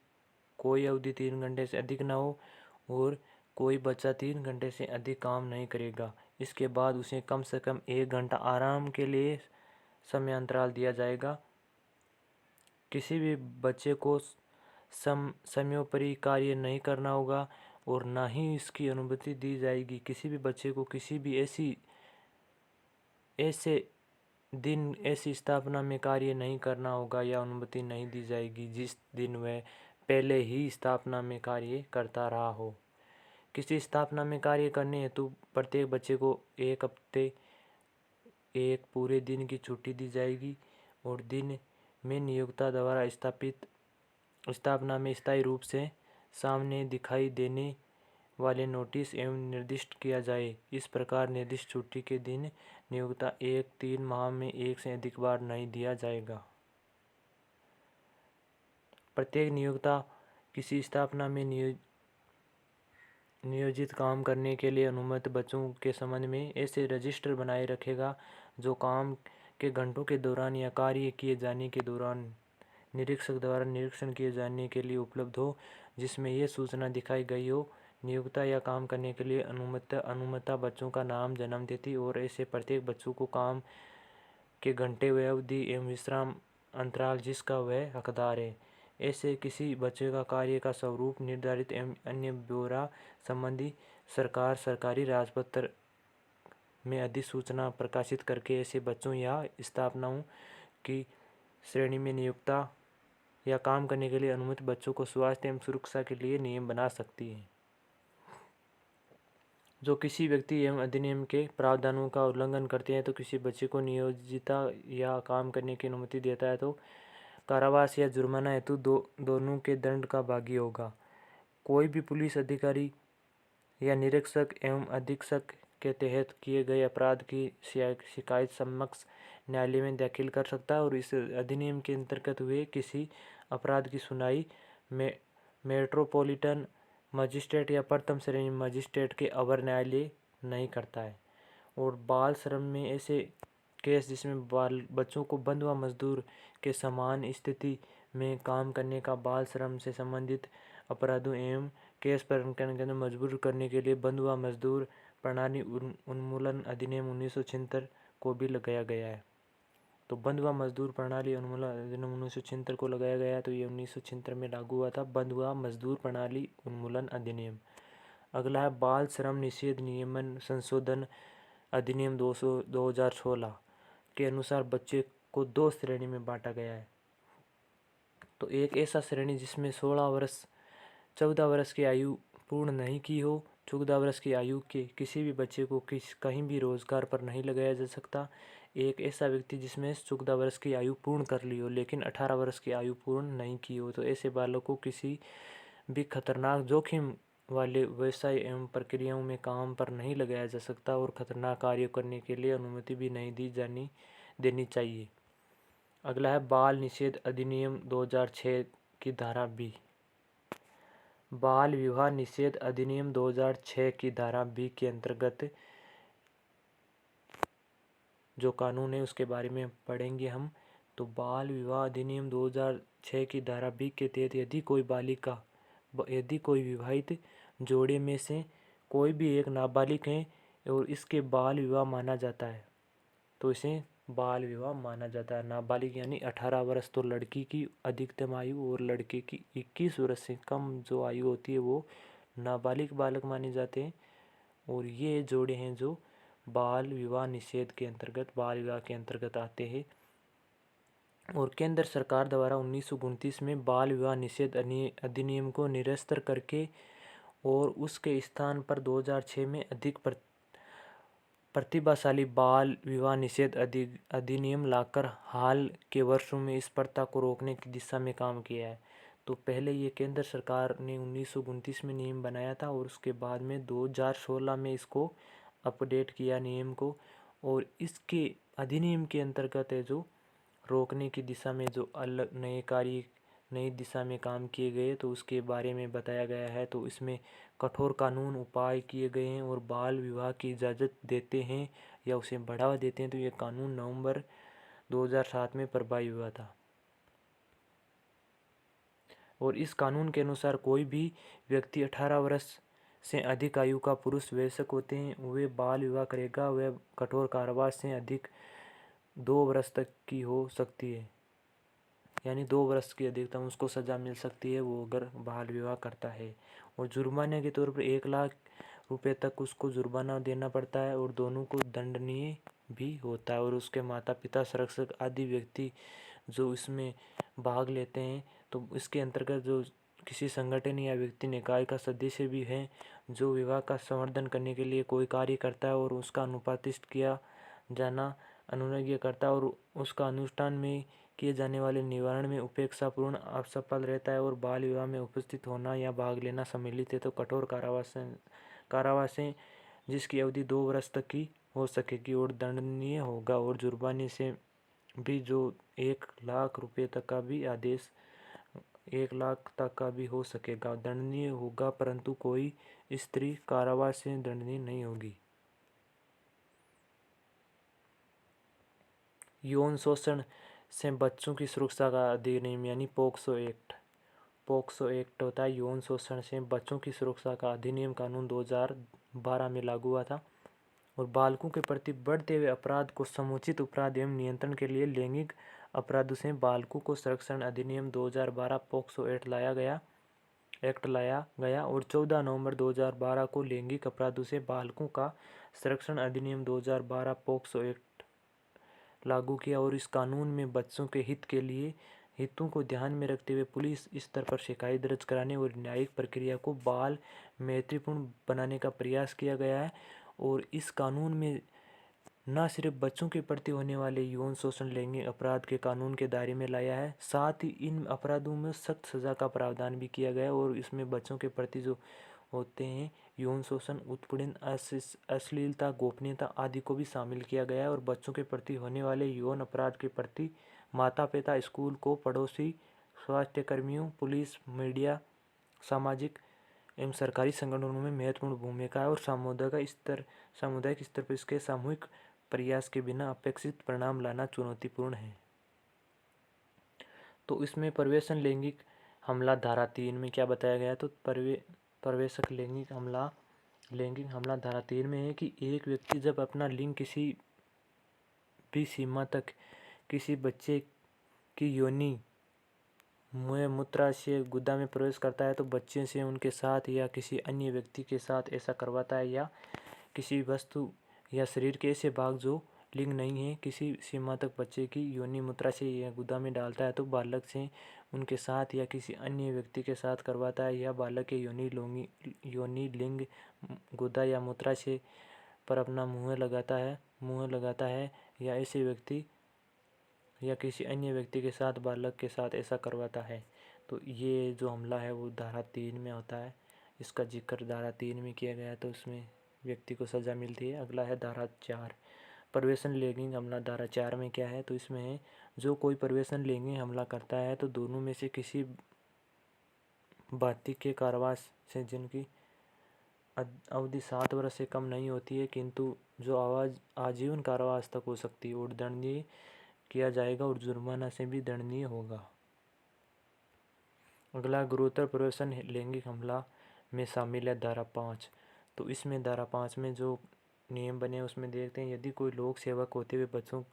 कोई अवधि 3 घंटे से अधिक ना हो और कोई बच्चा 3 घंटे से अधिक काम नहीं करेगा। इसके बाद उसे कम से कम 1 घंटा आराम के लिए समयांतराल दिया जाएगा। किसी भी बच्चे को समयोपरि कार्य नहीं करना होगा और ना ही इसकी अनुमति दी जाएगी। किसी भी बच्चे को किसी भी ऐसे दिन ऐसी स्थापना में कार्य नहीं करना होगा या अनुमति नहीं दी जाएगी जिस दिन वह पहले ही स्थापना में कार्य करता रहा हो। किसी स्थापना में कार्य करने हेतु प्रत्येक बच्चे को एक हफ्ते एक पूरे दिन की छुट्टी दी जाएगी और दिन में नियोक्ता द्वारा स्थापित स्थापना में स्थायी रूप से सामने दिखाई देने वाले नोटिस एवं निर्दिष्ट किया जाए। इस प्रकार निर्दिष्ट छुट्टी के दिन नियोक्ता 3 माह में एक से अधिक बार नहीं दिया जाएगा। प्रत्येक नियोक्ता किसी स्थापना में नियोजित काम करने के लिए अनुमत बच्चों के संबंध में ऐसे रजिस्टर बनाए रखेगा जो काम के घंटों के दौरान या कार्य किए जाने के दौरान निरीक्षक द्वारा निरीक्षण किए जाने के लिए उपलब्ध हो, जिसमें यह सूचना दिखाई गई हो। नियोक्ता या काम करने के लिए अनुमता बच्चों का नाम, जन्म तिथि और ऐसे प्रत्येक बच्चों को काम के घंटे व अवधि एवं विश्राम अंतराल जिसका वह हकदार है। ऐसे किसी बच्चे का कार्य का स्वरूप निर्धारित एवं अन्य ब्यौरा संबंधी सरकार सरकारी राजपत्र में अधिसूचना प्रकाशित करके ऐसे बच्चों या स्थापनाओं की श्रेणी में नियोक्ता या काम करने के लिए अनुमत बच्चों को स्वास्थ्य एवं सुरक्षा के लिए नियम बना सकती है। जो किसी व्यक्ति एवं अधिनियम के प्रावधानों का उल्लंघन करते हैं तो किसी बच्चे को नियोजिता या काम करने की अनुमति देता है तो कारावास या जुर्माना हेतु दोनों के दंड का भागी होगा। कोई भी पुलिस अधिकारी या निरीक्षक एवं अधीक्षक के तहत किए गए अपराध की शिकायत समक्ष न्यायालय में दाखिल कर सकता है और इस अधिनियम के अंतर्गत हुए किसी अपराध की सुनवाई मेट्रोपॉलिटन मजिस्ट्रेट या प्रथम श्रेणी मजिस्ट्रेट के अवर न्यायालय नहीं करता है। और बाल श्रम में ऐसे केस जिसमें बच्चों को बंधुआ मजदूर के समान स्थिति में काम करने का बाल श्रम से संबंधित अपराधों एवं केस पर करने के मजबूर करने के लिए बंधुआ मजदूर प्रणाली उन्मूलन अधिनियम 1976 को भी लगाया गया है। तो बंधुआ मजदूर प्रणाली उन्मूलन अधिनियम 1976 को लगाया गया, तो ये 1976 में लागू हुआ था बंधुआ मजदूर प्रणाली उन्मूलन अधिनियम। अगला है बाल श्रम निषेध नियमन संशोधन अधिनियम 2016 के अनुसार बच्चे को 2 श्रेणी में बांटा गया है। तो एक ऐसा श्रेणी जिसमें 14 वर्ष की आयु पूर्ण नहीं की हो। 14 वर्ष की आयु के किसी भी बच्चे को कहीं भी रोजगार पर नहीं लगाया जा सकता। एक ऐसा व्यक्ति जिसमें 14 वर्ष की आयु पूर्ण कर ली हो लेकिन 18 वर्ष की आयु पूर्ण नहीं की हो, तो ऐसे बालक को किसी भी खतरनाक जोखिम वाले व्यवसाय एवं प्रक्रियाओं में काम पर नहीं लगाया जा सकता और खतरनाक कार्य करने के लिए अनुमति भी नहीं देनी चाहिए। अगला है बाल निषेध अधिनियम 2006 की धारा 20। बाल विवाह निषेध अधिनियम 2006 की धारा 20 के अंतर्गत जो कानून है उसके बारे में पढ़ेंगे हम। तो बाल विवाह अधिनियम 2006 की धारा 20 के तहत यदि कोई विवाहित जोड़े में से कोई भी एक नाबालिग है और इसके बाल विवाह माना जाता है तो इसे बाल विवाह माना जाता है। नाबालिग यानी 18 वर्ष तो लड़की की अधिकतम आयु और लड़के की 21 वर्ष से कम जो आयु होती है वो नाबालिग बालक माने जाते हैं। और ये जोड़े हैं जो बाल विवाह निषेध के अंतर्गत बाल विवाह के अंतर्गत आते हैं। और केंद्र सरकार द्वारा 1929 में बाल विवाह निषेध अधिनियम को निरस्त करके और उसके स्थान पर 2006 में अधिक प्रतिभाशाली बाल विवाह निषेध अधिनियम लाकर हाल के वर्षों में इस प्रथा को रोकने की दिशा में काम किया है। तो पहले ये केंद्र सरकार ने 1929 में नियम बनाया था और उसके बाद में 2016 में इसको अपडेट किया नियम को, और इसके अधिनियम के अंतर्गत है जो रोकने की दिशा में जो अलग नई दिशा में काम किए गए तो उसके बारे में बताया गया है। तो इसमें कठोर कानून उपाय किए गए हैं और बाल विवाह की इजाज़त देते हैं या उसे बढ़ावा देते हैं। तो ये कानून नवंबर 2007 में प्रभावी हुआ था और इस कानून के अनुसार कोई भी व्यक्ति 18 वर्ष से अधिक आयु का पुरुष वयस्क होते हैं वे बाल विवाह करेगा वह कठोर कारावास से अधिक 2 वर्ष तक की हो सकती है, यानी 2 वर्ष की अधिकतम उसको सज़ा मिल सकती है वो अगर बाल विवाह करता है। और जुर्माने के तौर पर 1 लाख रुपए तक उसको जुर्माना देना पड़ता है और दोनों को दंडनीय भी होता है। और उसके माता पिता, संरक्षक आदि व्यक्ति जो इसमें भाग लेते हैं, तो इसके अंतर्गत जो किसी संगठन या व्यक्ति निकाय का सदस्य भी है जो विवाह का संवर्धन करने के लिए कोई कार्य करता है और उसका अनुपातिष्ट किया जाना अनुज्ञेय करता है और उसका अनुष्ठान में किए जाने वाले निवारण में उपेक्षापूर्ण असफल रहता है और बाल विवाह में उपस्थित होना या भाग लेना सम्मिलित है तो कठोर कारावास है जिसकी अवधि 2 वर्ष तक की हो सकेगी और दंडनीय होगा। और जुर्माने से भी जो 1 लाख रुपए तक का भी आदेश 1 लाख तक का भी हो सकेगा, दंडनीय होगा, परंतु कोई स्त्री कारावास से दंडनीय नहीं होगी। यौन शोषण से बच्चों की सुरक्षा का अधिनियम यानी पोक्सो एक्ट होता है। यौन शोषण से बच्चों की सुरक्षा का अधिनियम कानून 2012 में लागू हुआ था और बालकों के प्रति बढ़ते हुए अपराध को समुचित अपराध एवं नियंत्रण के लिए लैंगिक अपराधों से बालकों को संरक्षण अधिनियम 2012 पोक्सो एक्ट लाया गया और 14 नवंबर 2012 को लैंगिक अपराधों से बालकों का संरक्षण अधिनियम 2012 पोक्सो एक्ट लागू किया। और इस कानून में बच्चों के हितों को ध्यान में रखते हुए पुलिस स्तर पर शिकायत दर्ज कराने और न्यायिक प्रक्रिया को बाल मैत्रीपूर्ण बनाने का प्रयास किया गया है। और इस कानून में न सिर्फ बच्चों के प्रति होने वाले यौन शोषण लैंगिक अपराध के कानून के दायरे में लाया है, साथ ही इन अपराधों में सख्त सजा का प्रावधान भी किया गया है और इसमें बच्चों के प्रति जो होते हैं यौन शोषण, उत्पीड़न, अश्लीलता, गोपनीयता आदि को भी शामिल किया गया है। और बच्चों के प्रति होने वाले यौन अपराध के प्रति माता पिता, स्कूल को पड़ोसी, स्वास्थ्य कर्मियों, पुलिस, मीडिया, सामाजिक एवं सरकारी संगठनों में महत्वपूर्ण भूमिका है और सामुदायिक स्तर पर इसके सामूहिक प्रयास के बिना अपेक्षित परिणाम लाना चुनौतीपूर्ण है। तो इसमें प्रवेशन लैंगिक हमला धारा 3 में क्या बताया गया, तो प्रवेशक लैंगिक हमला धारा 3 में है कि एक व्यक्ति जब अपना लिंग किसी भी सीमा तक किसी बच्चे की योनि मुंह, मूत्राशय, गुदा में प्रवेश करता है तो बच्चे से उनके साथ या किसी अन्य व्यक्ति के साथ ऐसा करवाता है या किसी वस्तु या शरीर के ऐसे भाग जो लिंग नहीं है किसी सीमा तक बच्चे की योनि, मूत्राशय या गुदा में डालता है तो बालक से उनके साथ या किसी अन्य व्यक्ति के साथ करवाता है या बालक के योनि, लिंग, गुदा या मूत्राशय पर अपना मुंह लगाता है या ऐसे व्यक्ति या किसी अन्य व्यक्ति के साथ बालक के साथ ऐसा करवाता है, तो ये जो हमला है वो धारा 3 में होता है। इसका जिक्र धारा 3 में किया गया है तो उसमें व्यक्ति को सज़ा मिलती है। अगला है धारा 4, प्रवेशन लैंगिक हमला। धारा 4 में क्या है, तो इसमें है जो कोई प्रवेशन लैंगिक हमला करता है तो दोनों में से किसी भांति के कारावास से जिनकी अवधि 7 वर्ष से कम नहीं होती है किंतु जो आजीवन कारावास तक हो सकती है और दंडनीय किया जाएगा और जुर्माना से भी दंडनीय होगा। अगला गुरुतर प्रवेशन लैंगिक हमला में शामिल है धारा 5। तो इसमें धारा 5 में जो नियम बने उसमें देखते हैं, यदि कोई लोक सेवक होते हुए बच्चों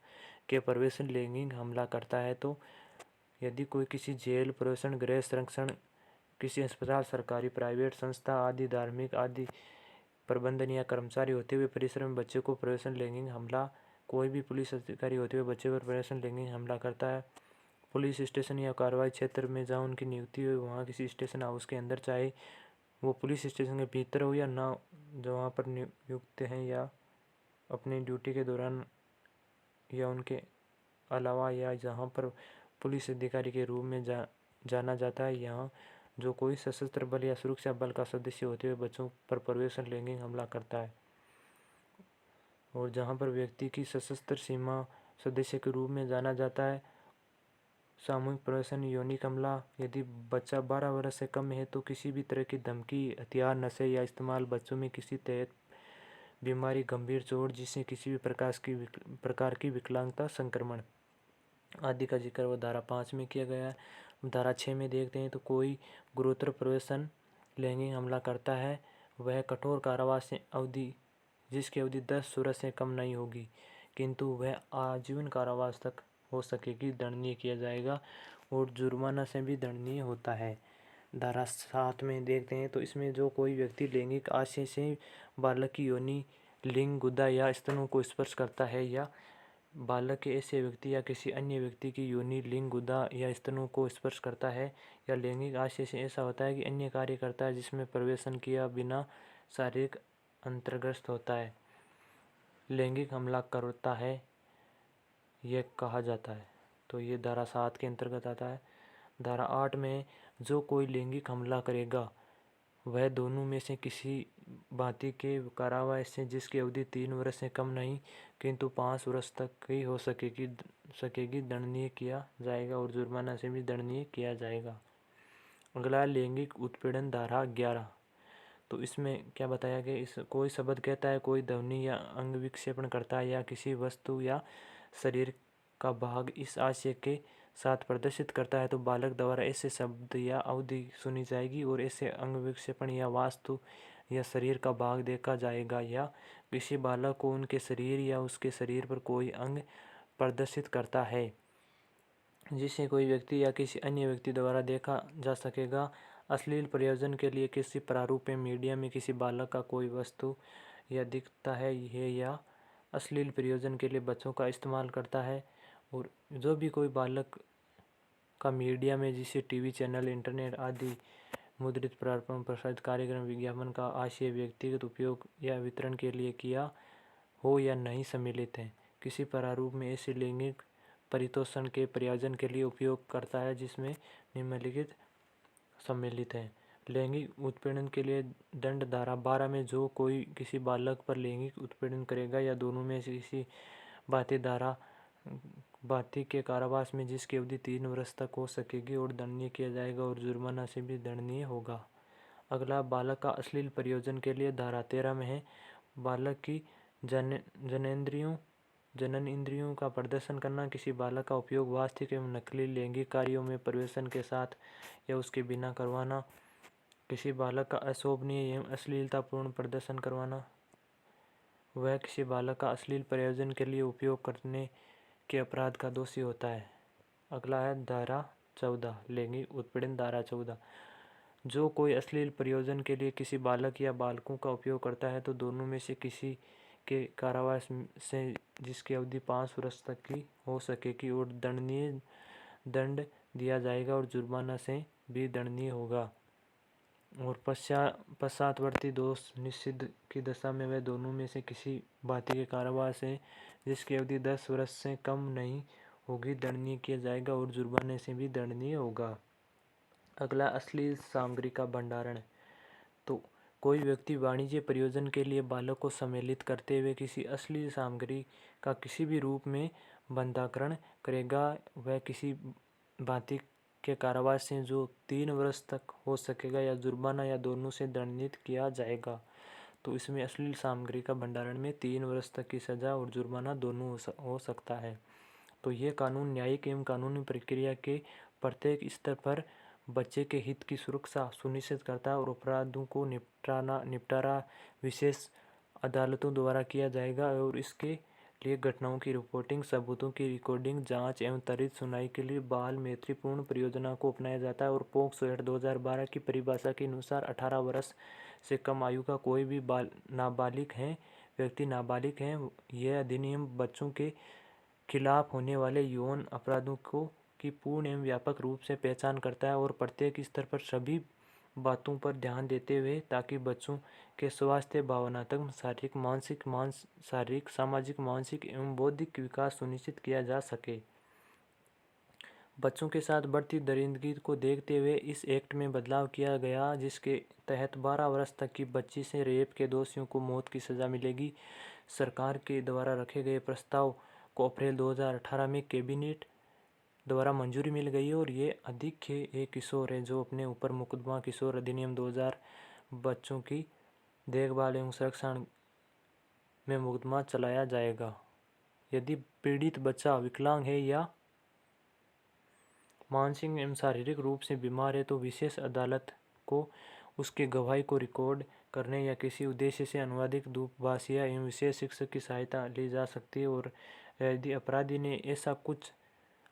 के प्रवेशन लैंगिक हमला करता है तो यदि कोई किसी जेल, प्रवेशन गृह, संरक्षण, किसी अस्पताल, सरकारी, प्राइवेट संस्था आदि, धार्मिक आदि प्रबंधन या कर्मचारी होते हुए परिसर में बच्चे को प्रवेशन लैंगिक हमला, कोई भी पुलिस अधिकारी होते हुए बच्चे पर प्रवेशन लैंगिक हमला करता है, पुलिस स्टेशन या कार्रवाई क्षेत्र में जहाँ उनकी नियुक्ति हो वहाँ किसी स्टेशन हाउस के अंदर, चाहे वो पुलिस स्टेशन के भीतर हो या ना, जो वहाँ पर नियुक्त हैं या अपनी ड्यूटी के दौरान या उनके अलावा या जहाँ पर पुलिस अधिकारी के रूप में जाना जाता है, यहाँ जो कोई सशस्त्र बल या सुरक्षा बल का सदस्य होते हुए बच्चों पर प्रवेशन लैंगिक हमला करता है और जहाँ पर व्यक्ति की सशस्त्र सीमा सदस्य के रूप में जाना जाता है। सामूहिक प्रवेशन यौनिक हमला, यदि बच्चा 12 वर्ष से कम है तो किसी भी तरह की धमकी, हथियार, नशे या इस्तेमाल, बच्चों में किसी तहत बीमारी, गंभीर चोट जिससे किसी भी प्रकार की विकलांगता, संक्रमण आदि का जिक्र वो धारा 5 में किया गया है। धारा 6 में देखते हैं तो कोई गुरुतर प्रवेशन लैंगिक हमला करता है वह कठोर कारावास अवधि जिसकी अवधि 10 वर्ष से कम नहीं होगी किंतु वह आजीवन कारावास तक हो सकेगी, दंडनीय किया जाएगा और जुर्माना से भी दंडनीय होता है। धारा 7 में देखते हैं तो इसमें जो कोई व्यक्ति लैंगिक आशय से बालक की योनि, लिंग, गुदा या स्तनों को स्पर्श करता है या बालक के ऐसे व्यक्ति या किसी अन्य व्यक्ति की योनि, लिंग, गुदा या स्तनों को स्पर्श करता है या लैंगिक आशय से ऐसा होता है कि अन्य कार्य करता है जिसमें प्रवेशन किया बिना शारीरिक अंतर्ग्रस्त होता है, लैंगिक हमला करता है, यह कहा जाता है। तो ये धारा 7 के अंतर्गत आता है। धारा 8 में जो कोई लैंगिक हमला करेगा वह दोनों में से किसी भांति के कारावास से जिसकी अवधि 3 वर्ष से कम नहीं किंतु 5 वर्ष तक की हो सकेगी दंडनीय किया जाएगा और जुर्माना से भी दंडनीय किया जाएगा। अगला लैंगिक उत्पीड़न धारा 11। तो इसमें क्या बताया गया, इस कोई शब्द कहता है, कोई ध्वनि या अंग विक्षेपण करता है या किसी वस्तु या शरीर का भाग इस आशय के साथ प्रदर्शित करता है तो बालक द्वारा ऐसे शब्द या अवधि सुनी जाएगी और ऐसे अंग विक्षेपण या वास्तु या शरीर का भाग देखा जाएगा या किसी बालक को उनके शरीर या उसके शरीर पर कोई अंग प्रदर्शित करता है जिसे कोई व्यक्ति या किसी अन्य व्यक्ति द्वारा देखा जा सकेगा। अश्लील प्रयोजन के लिए किसी प्रारूप में मीडिया में किसी बालक का कोई वस्तु या दिखता है यह या अश्लील प्रयोजन के लिए बच्चों का इस्तेमाल करता है। और जो भी कोई बालक का मीडिया में जिसे टीवी चैनल, इंटरनेट आदि मुद्रित प्रारूप प्रसारित कार्यक्रम, विज्ञापन का आशय व्यक्तिगत उपयोग या वितरण के लिए किया हो या नहीं सम्मिलित है। किसी प्रारूप में ऐसे लैंगिक परितोषण के प्रयोजन के लिए उपयोग करता है जिसमें निम्नलिखित सम्मिलित है। लैंगिक उत्पीड़न के लिए दंड धारा 12 में जो कोई किसी बालक पर लैंगिक उत्पीड़न करेगा या दोनों में से किसी भांति के कारावास में जिसकी अवधि 3 वर्ष तक हो सकेगी और दंडनीय किया जाएगा और जुर्माना से भी दंडनीय होगा। अगला बालक का अश्लील प्रयोजन के लिए धारा 13 में है। बालक की जनन इंद्रियों का प्रदर्शन करना, किसी बालक का उपयोग वास्तविक एवं नकली लैंगिक कार्यों में प्रवेशन के साथ या उसके बिना करवाना, किसी बालक का अशोभनीय एवं अश्लीलतापूर्ण प्रदर्शन करवाना, वह किसी बालक का अश्लील प्रयोजन के लिए उपयोग करने के अपराध का दोषी होता है। अगला है धारा 14, लैंगिक उत्पीड़न धारा 14। जो कोई अश्लील प्रयोजन के लिए किसी बालक या बालकों का उपयोग करता है तो दोनों में से किसी के कारावास से जिसकी अवधि 5 वर्ष तक की हो सकेगी और दंड दिया जाएगा और जुर्माना से भी दंडनीय होगा। और पश्चातवर्ती दोष निषिद्ध की दशा में वह दोनों में से किसी भांति के कारावास से जिसकी अवधि 10 वर्ष से कम नहीं होगी दंडनीय किया जाएगा और जुर्माने से भी दंडनीय होगा। अगला अश्लील सामग्री का भंडारण। तो कोई व्यक्ति वाणिज्य प्रयोजन के लिए बालक को सम्मिलित करते हुए किसी अश्लील सामग्री का किसी भी रूप में बंधाकरण करेगा वह किसी भांति के कारावास से जो 3 वर्ष तक हो सकेगा या जुर्माना या दोनों से दंडित किया जाएगा। तो इसमें अश्लील सामग्री का भंडारण में 3 वर्ष तक की सजा और जुर्माना दोनों हो सकता है। तो ये कानून न्यायिक एवं कानूनी प्रक्रिया के प्रत्येक स्तर पर बच्चे के हित की सुरक्षा सुनिश्चित करता है और अपराधों को निपटारा विशेष अदालतों द्वारा किया जाएगा और इसके लिए घटनाओं की रिपोर्टिंग, सबूतों की रिकॉर्डिंग, जांच एवं त्वरित सुनवाई के लिए बाल मैत्रीपूर्ण परियोजना को अपनाया जाता है। और पोक्सो एक्ट 2012 की परिभाषा के अनुसार 18 वर्ष से कम आयु का कोई भी व्यक्ति नाबालिग है। यह अधिनियम बच्चों के खिलाफ होने वाले यौन अपराधों की पूर्ण एवं व्यापक रूप से पहचान करता है और प्रत्येक स्तर पर सभी बातों पर ध्यान देते हुए ताकि बच्चों के स्वास्थ्य, भावनात्मक, शारीरिक, सामाजिक, मानसिक एवं बौद्धिक विकास सुनिश्चित किया जा सके। बच्चों के साथ बढ़ती दरिंदगी को देखते हुए इस एक्ट में बदलाव किया गया जिसके तहत 12 वर्ष तक की बच्ची से रेप के दोषियों को मौत की सज़ा मिलेगी। सरकार के द्वारा रखे गए प्रस्ताव को अप्रैल 2018 में कैबिनेट द्वारा मंजूरी मिल गई और ये अधिक है एक किशोर है जो अपने ऊपर मुकदमा किशोर अधिनियम 2000 बच्चों की देखभाल एवं संरक्षण में मुकदमा चलाया जाएगा। यदि पीड़ित बच्चा विकलांग है या मानसिक एवं शारीरिक रूप से बीमार है तो विशेष अदालत को उसके गवाही को रिकॉर्ड करने या किसी उद्देश्य से अनुवादित दूरभाषिया एवं विशेष शिक्षक की सहायता ली जा सकती है। और यदि अपराधी ने ऐसा कुछ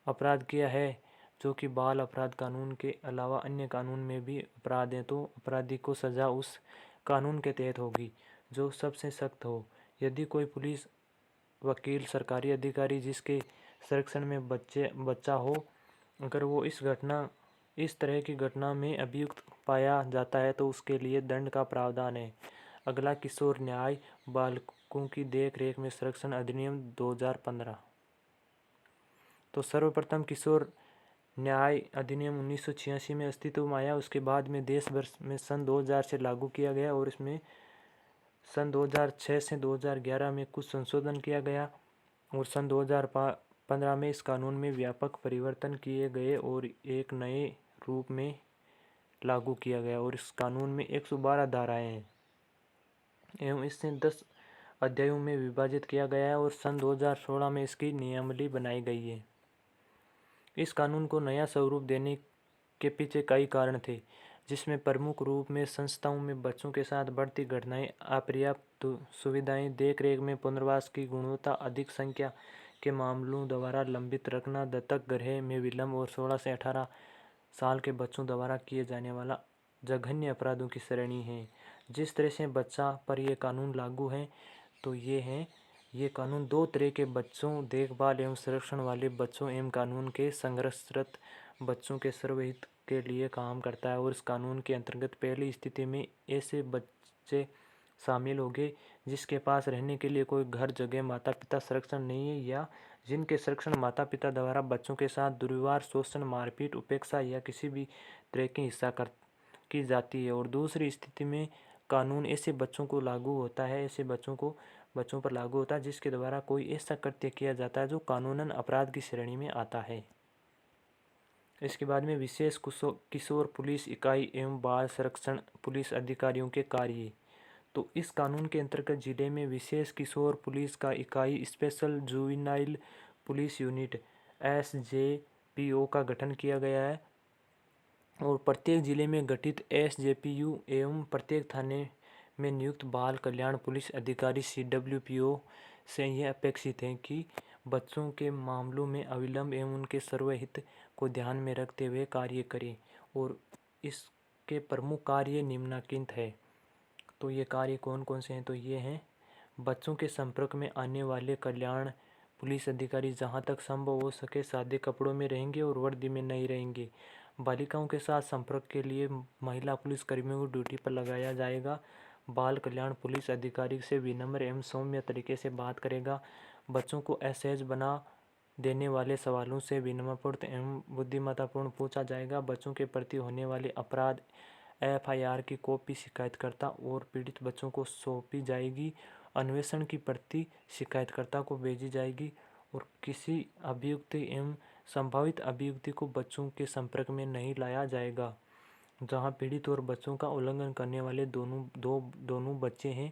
अपराध किया है जो कि बाल अपराध कानून के अलावा अन्य कानून में भी अपराध हैं, तो अपराधी को सज़ा उस कानून के तहत होगी जो सबसे सख्त हो। यदि कोई पुलिस, वकील, सरकारी अधिकारी जिसके संरक्षण में बच्चा हो, अगर वो इस तरह की घटना में अभियुक्त पाया जाता है तो उसके लिए दंड का प्रावधान है। अगला, किशोर न्याय बालकों की देख रेख में संरक्षण अधिनियम 2015। तो सर्वप्रथम किशोर न्याय अधिनियम 1986 में अस्तित्व में आया। उसके बाद में देश भर में सन 2000 से लागू किया गया और इसमें सन 2006 से 2011 में कुछ संशोधन किया गया और सन 2015 में इस कानून में व्यापक परिवर्तन किए गए और एक नए रूप में लागू किया गया। और इस कानून में 112 धाराएं हैं एवं इससे 10 अध्यायों में विभाजित किया गया है और सन 2016 में इसकी नियमावली बनाई गई है। इस कानून को नया स्वरूप देने के पीछे कई कारण थे, जिसमें प्रमुख रूप में संस्थाओं में बच्चों के साथ बढ़ती घटनाएं, अपर्याप्त सुविधाएं, देखरेख में पुनर्वास की गुणवत्ता, अधिक संख्या के मामलों द्वारा लंबित रखना, दत्तक ग्रहण में विलंब और 16 से 18 साल के बच्चों द्वारा किए जाने वाला जघन्य अपराधों की श्रेणी है। जिस तरह से बच्चा पर यह कानून लागू है, तो ये कानून दो तरह के बच्चों, देखभाल एवं संरक्षण वाले बच्चों एवं कानून के संघर्षरत बच्चों के सर्वहित के लिए काम करता है। और इस कानून के अंतर्गत पहली स्थिति में ऐसे बच्चे शामिल होंगे जिसके पास रहने के लिए कोई घर, जगह, माता पिता संरक्षण नहीं है या जिनके संरक्षण माता पिता द्वारा बच्चों के साथ दुर्व्यवहार, शोषण, मारपीट, उपेक्षा या किसी भी तरह की हिंसा की जाती है। और दूसरी स्थिति में कानून ऐसे बच्चों को लागू होता है ऐसे बच्चों पर लागू होता है जिसके द्वारा कोई ऐसा कृत्य किया जाता है जो कानूनन अपराध की श्रेणी में आता है। इसके बाद में विशेष किशोर पुलिस इकाई एवं बाल संरक्षण पुलिस अधिकारियों के कार्य। तो इस कानून के अंतर्गत जिले में विशेष किशोर पुलिस का इकाई, special juvenile police unit SJPO का गठन किया गया है और प्रत्येक जिले में गठित SJPU एवं प्रत्येक थाने में नियुक्त बाल कल्याण पुलिस अधिकारी CWPO से यह अपेक्षित है कि बच्चों के मामलों में अविलंब एवं उनके सर्वहित को ध्यान में रखते हुए कार्य करें। और इसके प्रमुख कार्य निम्नलिखित है। तो ये कार्य कौन कौन से हैं? तो ये हैं, बच्चों के संपर्क में आने वाले कल्याण पुलिस अधिकारी जहां तक संभव हो सके सादे कपड़ों में रहेंगे और वर्दी में नहीं रहेंगे। बालिकाओं के साथ संपर्क के लिए महिला पुलिस कर्मियों को ड्यूटी पर लगाया जाएगा। बाल कल्याण पुलिस अधिकारी से विनम्र एवं सौम्य तरीके से बात करेगा। बच्चों को असहज बना देने वाले सवालों से विनम्रपूर्ण एवं बुद्धिमत्तापूर्ण पूछा जाएगा। बच्चों के प्रति होने वाले अपराध FIR की कॉपी शिकायतकर्ता और पीड़ित बच्चों को सौंपी जाएगी। अन्वेषण की प्रति शिकायतकर्ता को भेजी जाएगी और किसी अभियुक्त एवं संभावित अभियुक्त को बच्चों के संपर्क में नहीं लाया जाएगा। जहां पीड़ित और बच्चों का उल्लंघन करने वाले दोनों बच्चे हैं,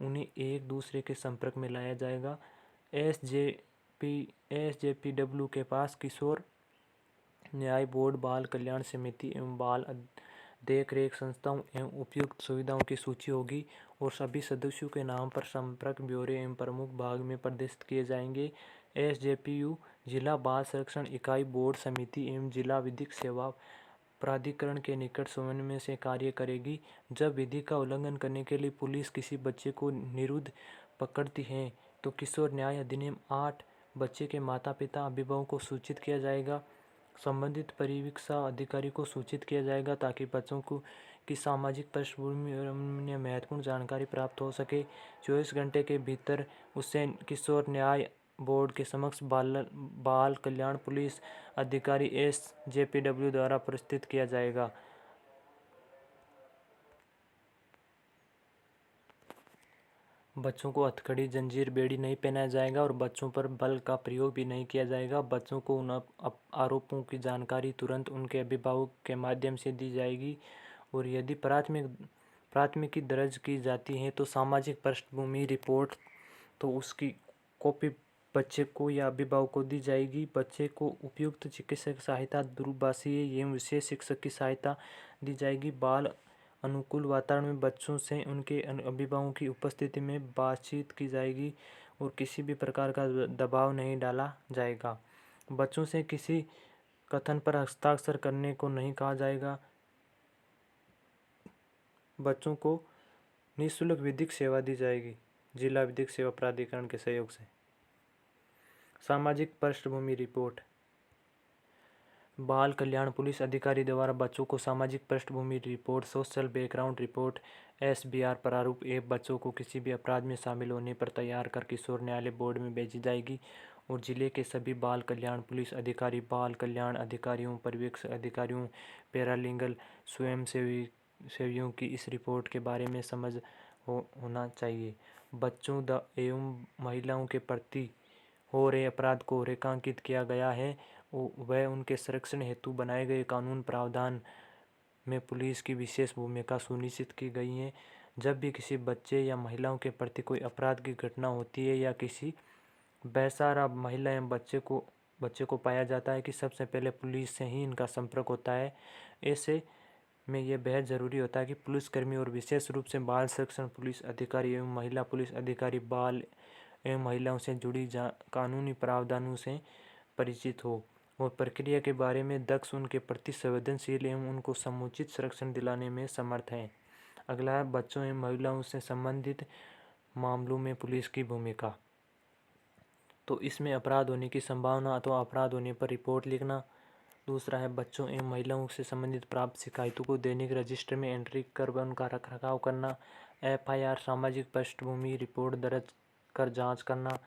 उन्हें एक दूसरे के संपर्क में लाया जाएगा। SJPW के पास किशोर न्याय बोर्ड, बाल कल्याण समिति एवं बाल देख रेख संस्थाओं एवं उपयुक्त सुविधाओं की सूची होगी और सभी सदस्यों के नाम पर संपर्क ब्यौरे एवं प्रमुख भाग में प्रदर्शित किए जाएंगे। SJPU जिला बाल संरक्षण इकाई बोर्ड समिति एवं जिला विधिक सेवा प्राधिकरण के निकट समन्वय से कार्य करेगी। जब विधि का उल्लंघन करने के लिए पुलिस किसी बच्चे को निरुद्ध पकड़ती है तो किशोर न्याय अधिनियम 8 बच्चे के माता पिता अभिभावकों को सूचित किया जाएगा। संबंधित परिवीक्षा अधिकारी को सूचित किया जाएगा ताकि बच्चों को की सामाजिक पृष्ठभूमि और अन्य महत्वपूर्ण जानकारी प्राप्त हो सके। 24 घंटे के भीतर उसे किशोर न्याय बोर्ड के समक्ष बाल कल्याण पुलिस अधिकारी SJPW द्वारा प्रस्तुत किया जाएगा। बच्चों को हथकड़ी, जंजीर, बेड़ी नहीं पहनाया जाएगा और बच्चों पर बल का प्रयोग भी नहीं किया जाएगा। बच्चों को उन आरोपों की जानकारी तुरंत उनके अभिभावक के माध्यम से दी जाएगी और यदि प्राथमिकी दर्ज की जाती है तो सामाजिक पृष्ठभूमि रिपोर्ट तो उसकी कॉपी बच्चे को या अभिभावक को दी जाएगी। बच्चे को उपयुक्त चिकित्सक सहायता, दूरभाषीय एवं विशेष शिक्षक की सहायता दी जाएगी। बाल अनुकूल वातावरण में बच्चों से उनके अभिभावकों की उपस्थिति में बातचीत की जाएगी और किसी भी प्रकार का दबाव नहीं डाला जाएगा। बच्चों से किसी कथन पर हस्ताक्षर करने को नहीं कहा जाएगा। बच्चों को निःशुल्क विधिक सेवा दी जाएगी जिला विधिक सेवा प्राधिकरण के सहयोग से। सामाजिक पृष्ठभूमि रिपोर्ट। बाल कल्याण पुलिस अधिकारी द्वारा बच्चों को सामाजिक पृष्ठभूमि report, social background report, SBR प्रारूप एवं बच्चों को किसी भी अपराध में शामिल होने पर तैयार कर किशोर न्यायालय बोर्ड में भेजी जाएगी और जिले के सभी बाल कल्याण पुलिस अधिकारी, बाल कल्याण अधिकारियों, पर्यवेक्षक अधिकारियों, पैरालीगल सेवियों की इस रिपोर्ट के बारे में समझ होना चाहिए। बच्चों एवं महिलाओं के प्रति हो रहे अपराध को रेखांकित किया गया है वह उनके संरक्षण हेतु बनाए गए कानून प्रावधान में पुलिस की विशेष भूमिका सुनिश्चित की गई है। जब भी किसी बच्चे या महिलाओं के प्रति कोई अपराध की घटना होती है या किसी बेसहारा महिला या बच्चे को पाया जाता है कि सबसे पहले पुलिस से ही इनका संपर्क होता है। ऐसे में यह बेहद ज़रूरी होता है कि पुलिसकर्मी और विशेष रूप से बाल संरक्षण पुलिस अधिकारी एवं महिला पुलिस अधिकारी बाल एवं महिलाओं से जुड़ी कानूनी प्रावधानों से परिचित हो और प्रक्रिया के बारे में दक्ष, उनके प्रति संवेदनशील एवं उनको समुचित संरक्षण दिलाने में समर्थ हैं। अगला है बच्चों एवं महिलाओं से संबंधित मामलों में पुलिस की भूमिका। तो इसमें अपराध होने की संभावना अथवा अपराध होने पर रिपोर्ट लिखना। दूसरा है बच्चों एवं महिलाओं से संबंधित प्राप्त शिकायतों को दैनिक रजिस्टर में एंट्री कर उनका रखरखाव करना। FIR सामाजिक पृष्ठभूमि रिपोर्ट दर्ज कर जांच करना।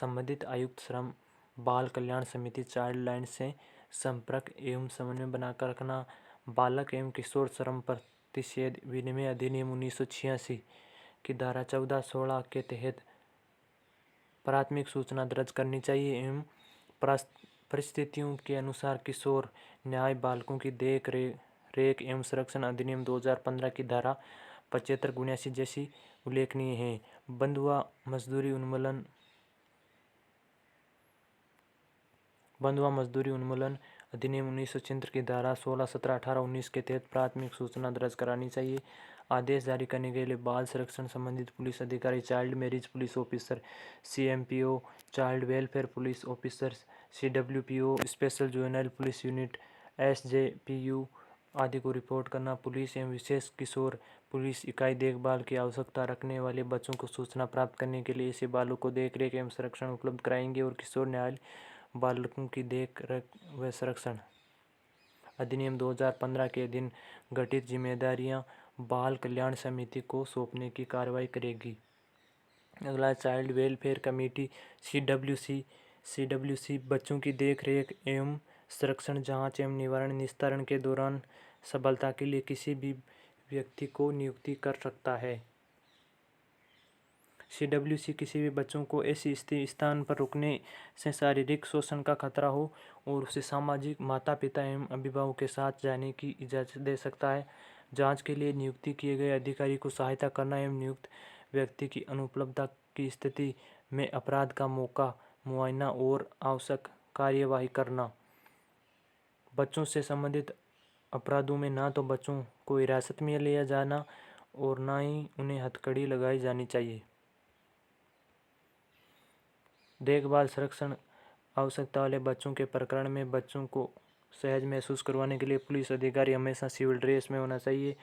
संबंधित आयुक्त श्रम बाल कल्याण समिति चाइल्ड लाइन से संपर्क एवं समन्वय बनाकर रखना। बालक एवं किशोर श्रम प्रतिषेध विनिमय अधिनियम 1986 की धारा 14-16 के तहत प्राथमिक सूचना दर्ज करनी चाहिए एवं परिस्थितियों के अनुसार किशोर न्याय बालकों की देख रेख एवं संरक्षण अधिनियम 2015 की धारा 75-79 जैसी उल्लेखनीय है। बंधुआ मजदूरी उन्मूलन अधिनियम 1976 की धारा 16, 17, 18, 19 के तहत प्राथमिक सूचना दर्ज करानी चाहिए। आदेश जारी करने के लिए बाल संरक्षण संबंधित पुलिस अधिकारी, child marriage police officer, CMPO, child welfare police officer, CWPO, special juvenile police unit, SJPU आदि को रिपोर्ट करना। पुलिस एवं विशेष किशोर पुलिस इकाई देखभाल की आवश्यकता रखने वाले बच्चों को सूचना प्राप्त करने के लिए ऐसे बालों को देखरेख एवं संरक्षण उपलब्ध कराएंगे और किशोर न्याय बालकों की देख रेख व संरक्षण अधिनियम 2015 के अधीन गठित जिम्मेदारियां बाल कल्याण समिति को सौंपने की कार्रवाई करेगी। अगला चाइल्ड वेलफेयर कमेटी CWC बच्चों की देख रेख एवं संरक्षण, जांच एवं निवारण निस्तारण के दौरान सफलता के लिए किसी भी व्यक्ति को नियुक्ति कर सकता है। CWC किसी भी बच्चों को ऐसी स्थान पर रुकने से शारीरिक शोषण का खतरा हो और उसे सामाजिक माता पिता एवं अभिभावक के साथ जाने की इजाज़त दे सकता है। जांच के लिए नियुक्ति किए गए अधिकारी को सहायता करना एवं नियुक्त व्यक्ति की अनुपलब्धता की स्थिति में अपराध का मौका मुआयना और आवश्यक कार्यवाही करना। बच्चों से संबंधित अपराधों में ना तो बच्चों को हिरासत में लिया जाना और ना ही उन्हें हथकड़ी लगाई जानी चाहिए। देखभाल संरक्षण आवश्यकता वाले बच्चों के प्रकरण में बच्चों को सहज महसूस करवाने के लिए पुलिस अधिकारी हमेशा सिविल ड्रेस में होना चाहिए।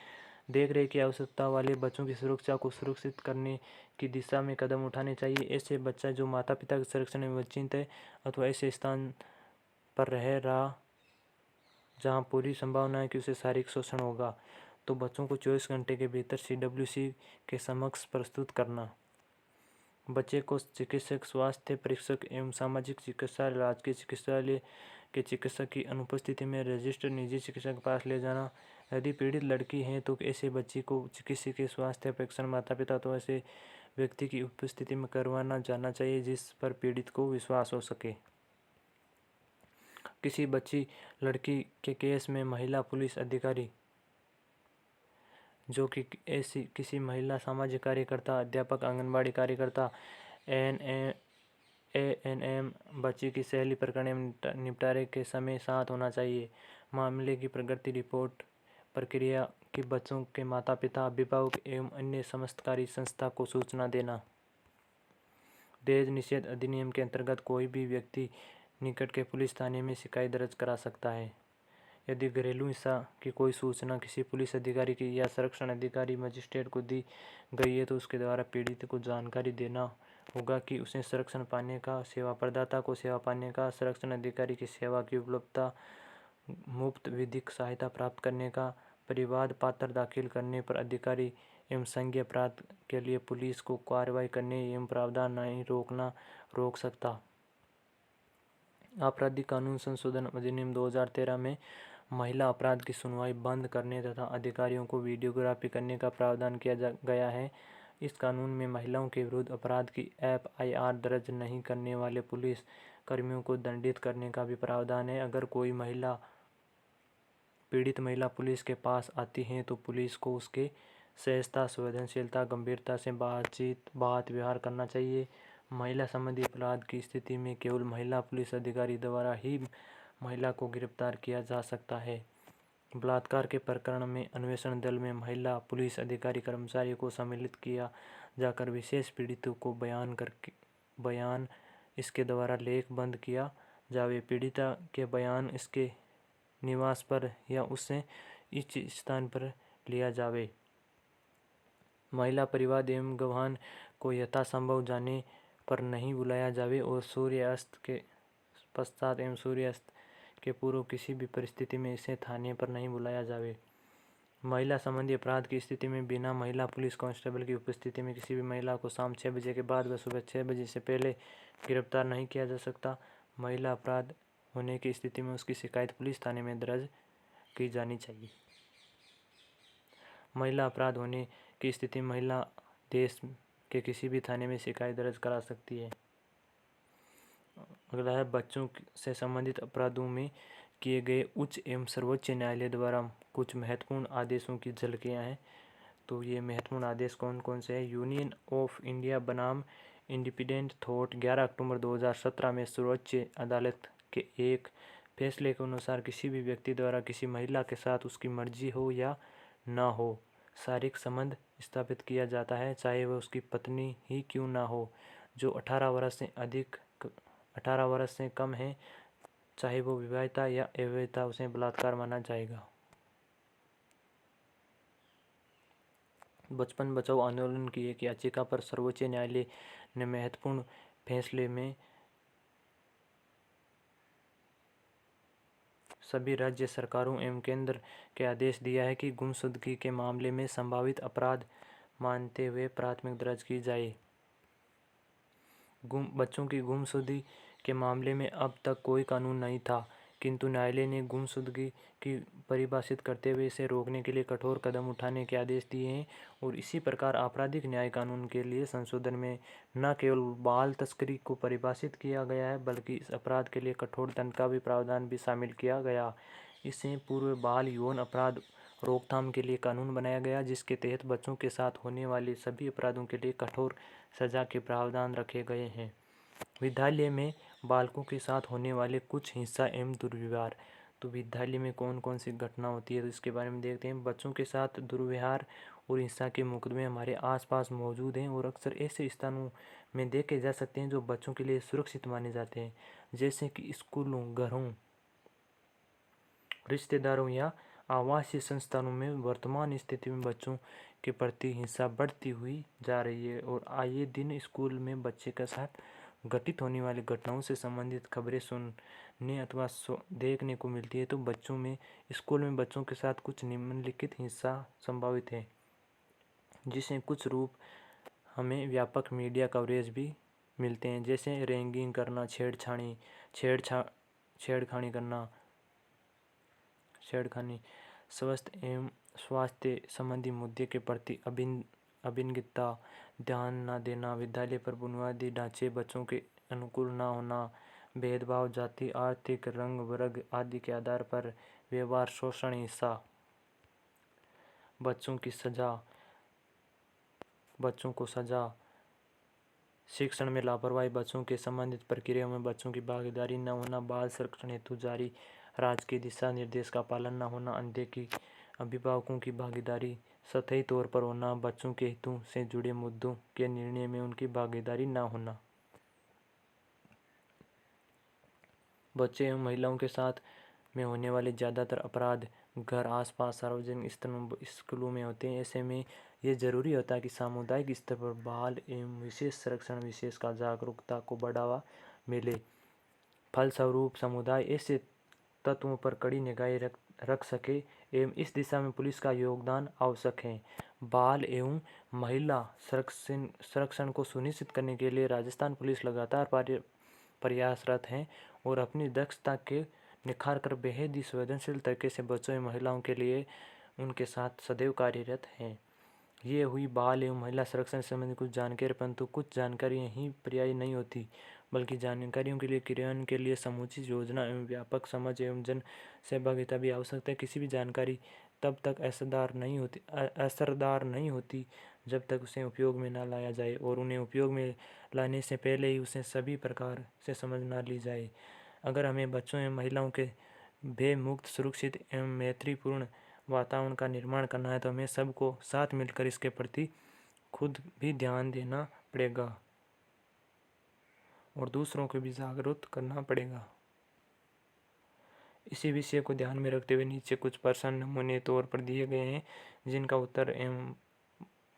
देखरेख की आवश्यकता वाले बच्चों की सुरक्षा को सुरक्षित करने की दिशा में कदम उठाने चाहिए। ऐसे बच्चा जो माता पिता के संरक्षण में वंचित है अथवा ऐसे स्थान पर रह रहा जहां पूरी संभावना है कि उसे शारीरिक शोषण होगा, तो बच्चों को 24 घंटे के भीतर CWC के समक्ष प्रस्तुत करना। बच्चे को चिकित्सक, स्वास्थ्य परीक्षक एवं सामाजिक चिकित्सा राजकीय चिकित्सालय के चिकित्सक की अनुपस्थिति में रजिस्टर्ड निजी चिकित्सक के पास ले जाना। यदि पीड़ित लड़की है तो ऐसे बच्ची को चिकित्सक के स्वास्थ्य परीक्षण माता पिता तो ऐसे व्यक्ति की उपस्थिति में करवाना जाना चाहिए जिस पर पीड़ित को विश्वास हो सके। किसी बच्ची लड़की के केस में महिला पुलिस अधिकारी जो कि ऐसी किसी महिला सामाजिक कार्यकर्ता, अध्यापक, आंगनबाड़ी कार्यकर्ता, ANM बच्ची की सहेली प्रकरण निपटारे के समय साथ होना चाहिए। मामले की प्रगति रिपोर्ट प्रक्रिया की बच्चों के माता पिता, अभिभावक एवं अन्य समस्तकारी संस्था को सूचना देना। दहेज निषेध अधिनियम के अंतर्गत कोई भी व्यक्ति निकट के पुलिस थाने में शिकायत दर्ज करा सकता है। यदि घरेलू हिंसा की कोई सूचना किसी पुलिस अधिकारी की या संरक्षण अधिकारी मजिस्ट्रेट को दी गई है तो उसके द्वारा पीड़ित को जानकारी देना होगा कि उसे संरक्षण पाने का, सेवा प्रदाता को सेवा पाने का, संरक्षण अधिकारी की सेवा की उपलब्धता, मुफ्त विधिक सहायता प्राप्त करने का, परिवाद पत्र दाखिल करने पर अधिकारी एवं संज्ञेय अपराध के लिए पुलिस को कार्रवाई करने एवं प्रावधान नहीं रोक सकता। आपराधिक कानून संशोधन अधिनियम 2013 में महिला अपराध की सुनवाई बंद करने तथा अधिकारियों को वीडियोग्राफी करने का प्रावधान किया गया है। इस कानून में महिलाओं के विरुद्ध अपराध की FIR दर्ज नहीं करने वाले पुलिस कर्मियों को दंडित करने का भी प्रावधान है। अगर कोई पीड़ित महिला पुलिस के पास आती है तो पुलिस को उसके सहजता, संवेदनशीलता, गंभीरता से बात व्यवहार करना चाहिए। महिला संबंधी अपराध की स्थिति में केवल महिला पुलिस अधिकारी द्वारा ही महिला को गिरफ्तार किया जा सकता है। बलात्कार के प्रकरण में अन्वेषण दल में महिला पुलिस अधिकारी कर्मचारियों को सम्मिलित किया जाकर विशेष पीड़ितों को बयान इसके द्वारा लेखबंद किया जावे। पीड़िता के बयान इसके निवास पर या उससे इस स्थान पर लिया जावे। महिला परिवार एवं गवाह को यथासंभव जाने पर नहीं बुलाया जावे और सूर्यास्त के पश्चात एवं सूर्यास्त के पूर्व किसी भी परिस्थिति में इसे थाने पर नहीं बुलाया जावे। महिला संबंधी अपराध की स्थिति में बिना महिला पुलिस कांस्टेबल की उपस्थिति में किसी भी महिला को शाम 6 बजे के बाद व सुबह 6 बजे से पहले गिरफ्तार नहीं किया जा सकता। महिला अपराध होने की स्थिति में उसकी शिकायत पुलिस थाने में दर्ज की जानी चाहिए। महिला अपराध होने की स्थिति में महिला देश के किसी भी थाने में शिकायत दर्ज करा सकती है। अगला है बच्चों से संबंधित अपराधों में किए गए उच्च एवं सर्वोच्च न्यायालय द्वारा कुछ महत्वपूर्ण आदेशों की झलकियाँ हैं। तो ये महत्वपूर्ण आदेश कौन कौन से हैं? यूनियन ऑफ इंडिया बनाम इंडिपेंडेंट थॉट 11 अक्टूबर 2017 में सर्वोच्च अदालत के एक फैसले के अनुसार किसी भी व्यक्ति द्वारा किसी महिला के साथ उसकी मर्जी हो या ना हो शारीरिक संबंध स्थापित किया जाता है, चाहे वह उसकी पत्नी ही क्यों ना हो, जो 18 वर्ष से कम है, चाहे वो विवाहिता या अविवाहिता, उसे बलात्कार माना जाएगा। बचपन बचाओ आंदोलन की एक याचिका पर सर्वोच्च न्यायालय ने महत्वपूर्ण फैसले में सभी राज्य सरकारों एवं केंद्र के आदेश दिया है कि गुमशुदगी के मामले में संभावित अपराध मानते हुए प्राथमिक दर्ज की जाए। बच्चों की गुमशुदगी के मामले में अब तक कोई कानून नहीं था, किंतु न्यायालय ने गुमशुदगी की परिभाषित करते हुए इसे रोकने के लिए कठोर कदम उठाने के आदेश दिए हैं। और इसी प्रकार आपराधिक न्याय कानून के लिए संशोधन में न केवल बाल तस्करी को परिभाषित किया गया है, बल्कि इस अपराध के लिए कठोर दंड का भी प्रावधान भी शामिल किया गया। इससे पूर्व बाल यौन अपराध रोकथाम के लिए कानून बनाया गया, जिसके तहत बच्चों के साथ होने वाले सभी अपराधों के लिए कठोर सजा के प्रावधान रखे गए हैं। विद्यालय में बालकों के साथ होने वाले कुछ हिंसा एवं दुर्व्यवहार। तो विद्यालय में कौन कौन सी घटना होती है तो इसके बारे में देखते हैं। बच्चों के साथ दुर्व्यवहार और हिंसा के मुकदमे हमारे आसपास मौजूद हैं और अक्सर ऐसे स्थानों में देखे जा सकते हैं जो बच्चों के लिए सुरक्षित माने जाते हैं, जैसे कि स्कूलों, घरों, रिश्तेदारों या आवासीय संस्थानों में। वर्तमान स्थिति में बच्चों के प्रति हिंसा बढ़ती हुई जा रही है और आए दिन स्कूल में बच्चे के साथ घटित होने वाली घटनाओं से संबंधित खबरें सुनने अथवा देखने को मिलती है। तो स्कूल में बच्चों के साथ कुछ निम्नलिखित हिंसा संभावित है, जिसमें कुछ रूप हमें व्यापक मीडिया कवरेज भी मिलते हैं, जैसे रैगिंग करना, छेड़खानी, स्वास्थ्य संबंधी मुद्दे के प्रति अभिज्ञता, ध्यान न देना, विद्यालय पर बुनियादी ढांचे बच्चों के अनुकूल न होना, भेदभाव, जाति, आर्थिक, रंग, वर्ग आदि के आधार पर व्यवहार, शोषण, हिंसा, बच्चों को सजा, शिक्षण में लापरवाही, बच्चों के संबंधित प्रक्रियाओं में बच्चों की भागीदारी न होना, बाल संरक्षण हेतु जारी राजकीय दिशा निर्देश का पालन न होना, अभिभावकों की भागीदारी सतही तौर पर होना, बच्चों के हितों से जुड़े मुद्दों के निर्णय में उनकी भागीदारी न होना। बच्चे एवं महिलाओं के साथ में होने वाले ज़्यादातर अपराध घर, आसपास, सार्वजनिक स्थलों, स्कूलों में होते हैं। ऐसे में ये ज़रूरी होता है कि सामुदायिक स्तर पर बाल एवं विशेष संरक्षण विशेष का जागरूकता को बढ़ावा मिले। फलस्वरूप समुदाय ऐसे तत्वों पर कड़ी निगाह रख सके एवं इस दिशा में पुलिस का योगदान आवश्यक है। बाल एवं महिला संरक्षण को सुनिश्चित करने के लिए राजस्थान पुलिस लगातार प्रयासरत है और अपनी दक्षता के निखार कर बेहद ही संवेदनशील तरीके से बच्चों एवं महिलाओं के लिए उनके साथ सदैव कार्यरत हैं। ये हुई बाल एवं महिला संरक्षण से संबंधित कुछ जानकारी, परंतु कुछ जानकारियाँ ही पर्यायी नहीं होती, बल्कि जानकारियों के लिए क्रियान्वयन के लिए समुचित योजना एवं व्यापक समझ एवं जन सहभागिता भी आवश्यक है। किसी भी जानकारी तब तक असरदार नहीं होती जब तक उसे उपयोग में ना लाया जाए और उन्हें उपयोग में लाने से पहले ही उसे सभी प्रकार से समझ ना ली जाए। अगर हमें बच्चों एवं महिलाओं के भय मुक्त, सुरक्षित एवं मैत्रीपूर्ण वातावरण का निर्माण करना है तो हमें सबको साथ मिलकर इसके प्रति खुद भी ध्यान देना पड़ेगा और दूसरों को भी जागरूक करना पड़ेगा। इसी विषय को ध्यान में रखते हुए नीचे कुछ प्रश्न नमूने तौर पर दिए गए हैं, जिनका उत्तर एवं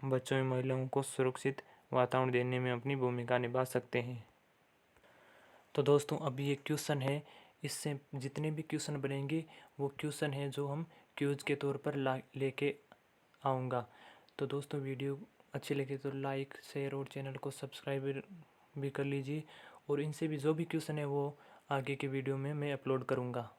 बच्चों एवं महिलाओं को सुरक्षित वातावरण देने में अपनी भूमिका निभा सकते हैं। तो दोस्तों अभी ये क्वेश्चन है, इससे जितने भी क्वेश्चन बनेंगे वो क्वेश्चन है जो हम क्यूज के तौर पर लेके आऊँगा। तो दोस्तों वीडियो अच्छी लगे तो लाइक, शेयर और चैनल को सब्सक्राइब भी कर लीजिए और इनसे भी जो भी क्वेश्चन है वो आगे के वीडियो में मैं अपलोड करूँगा।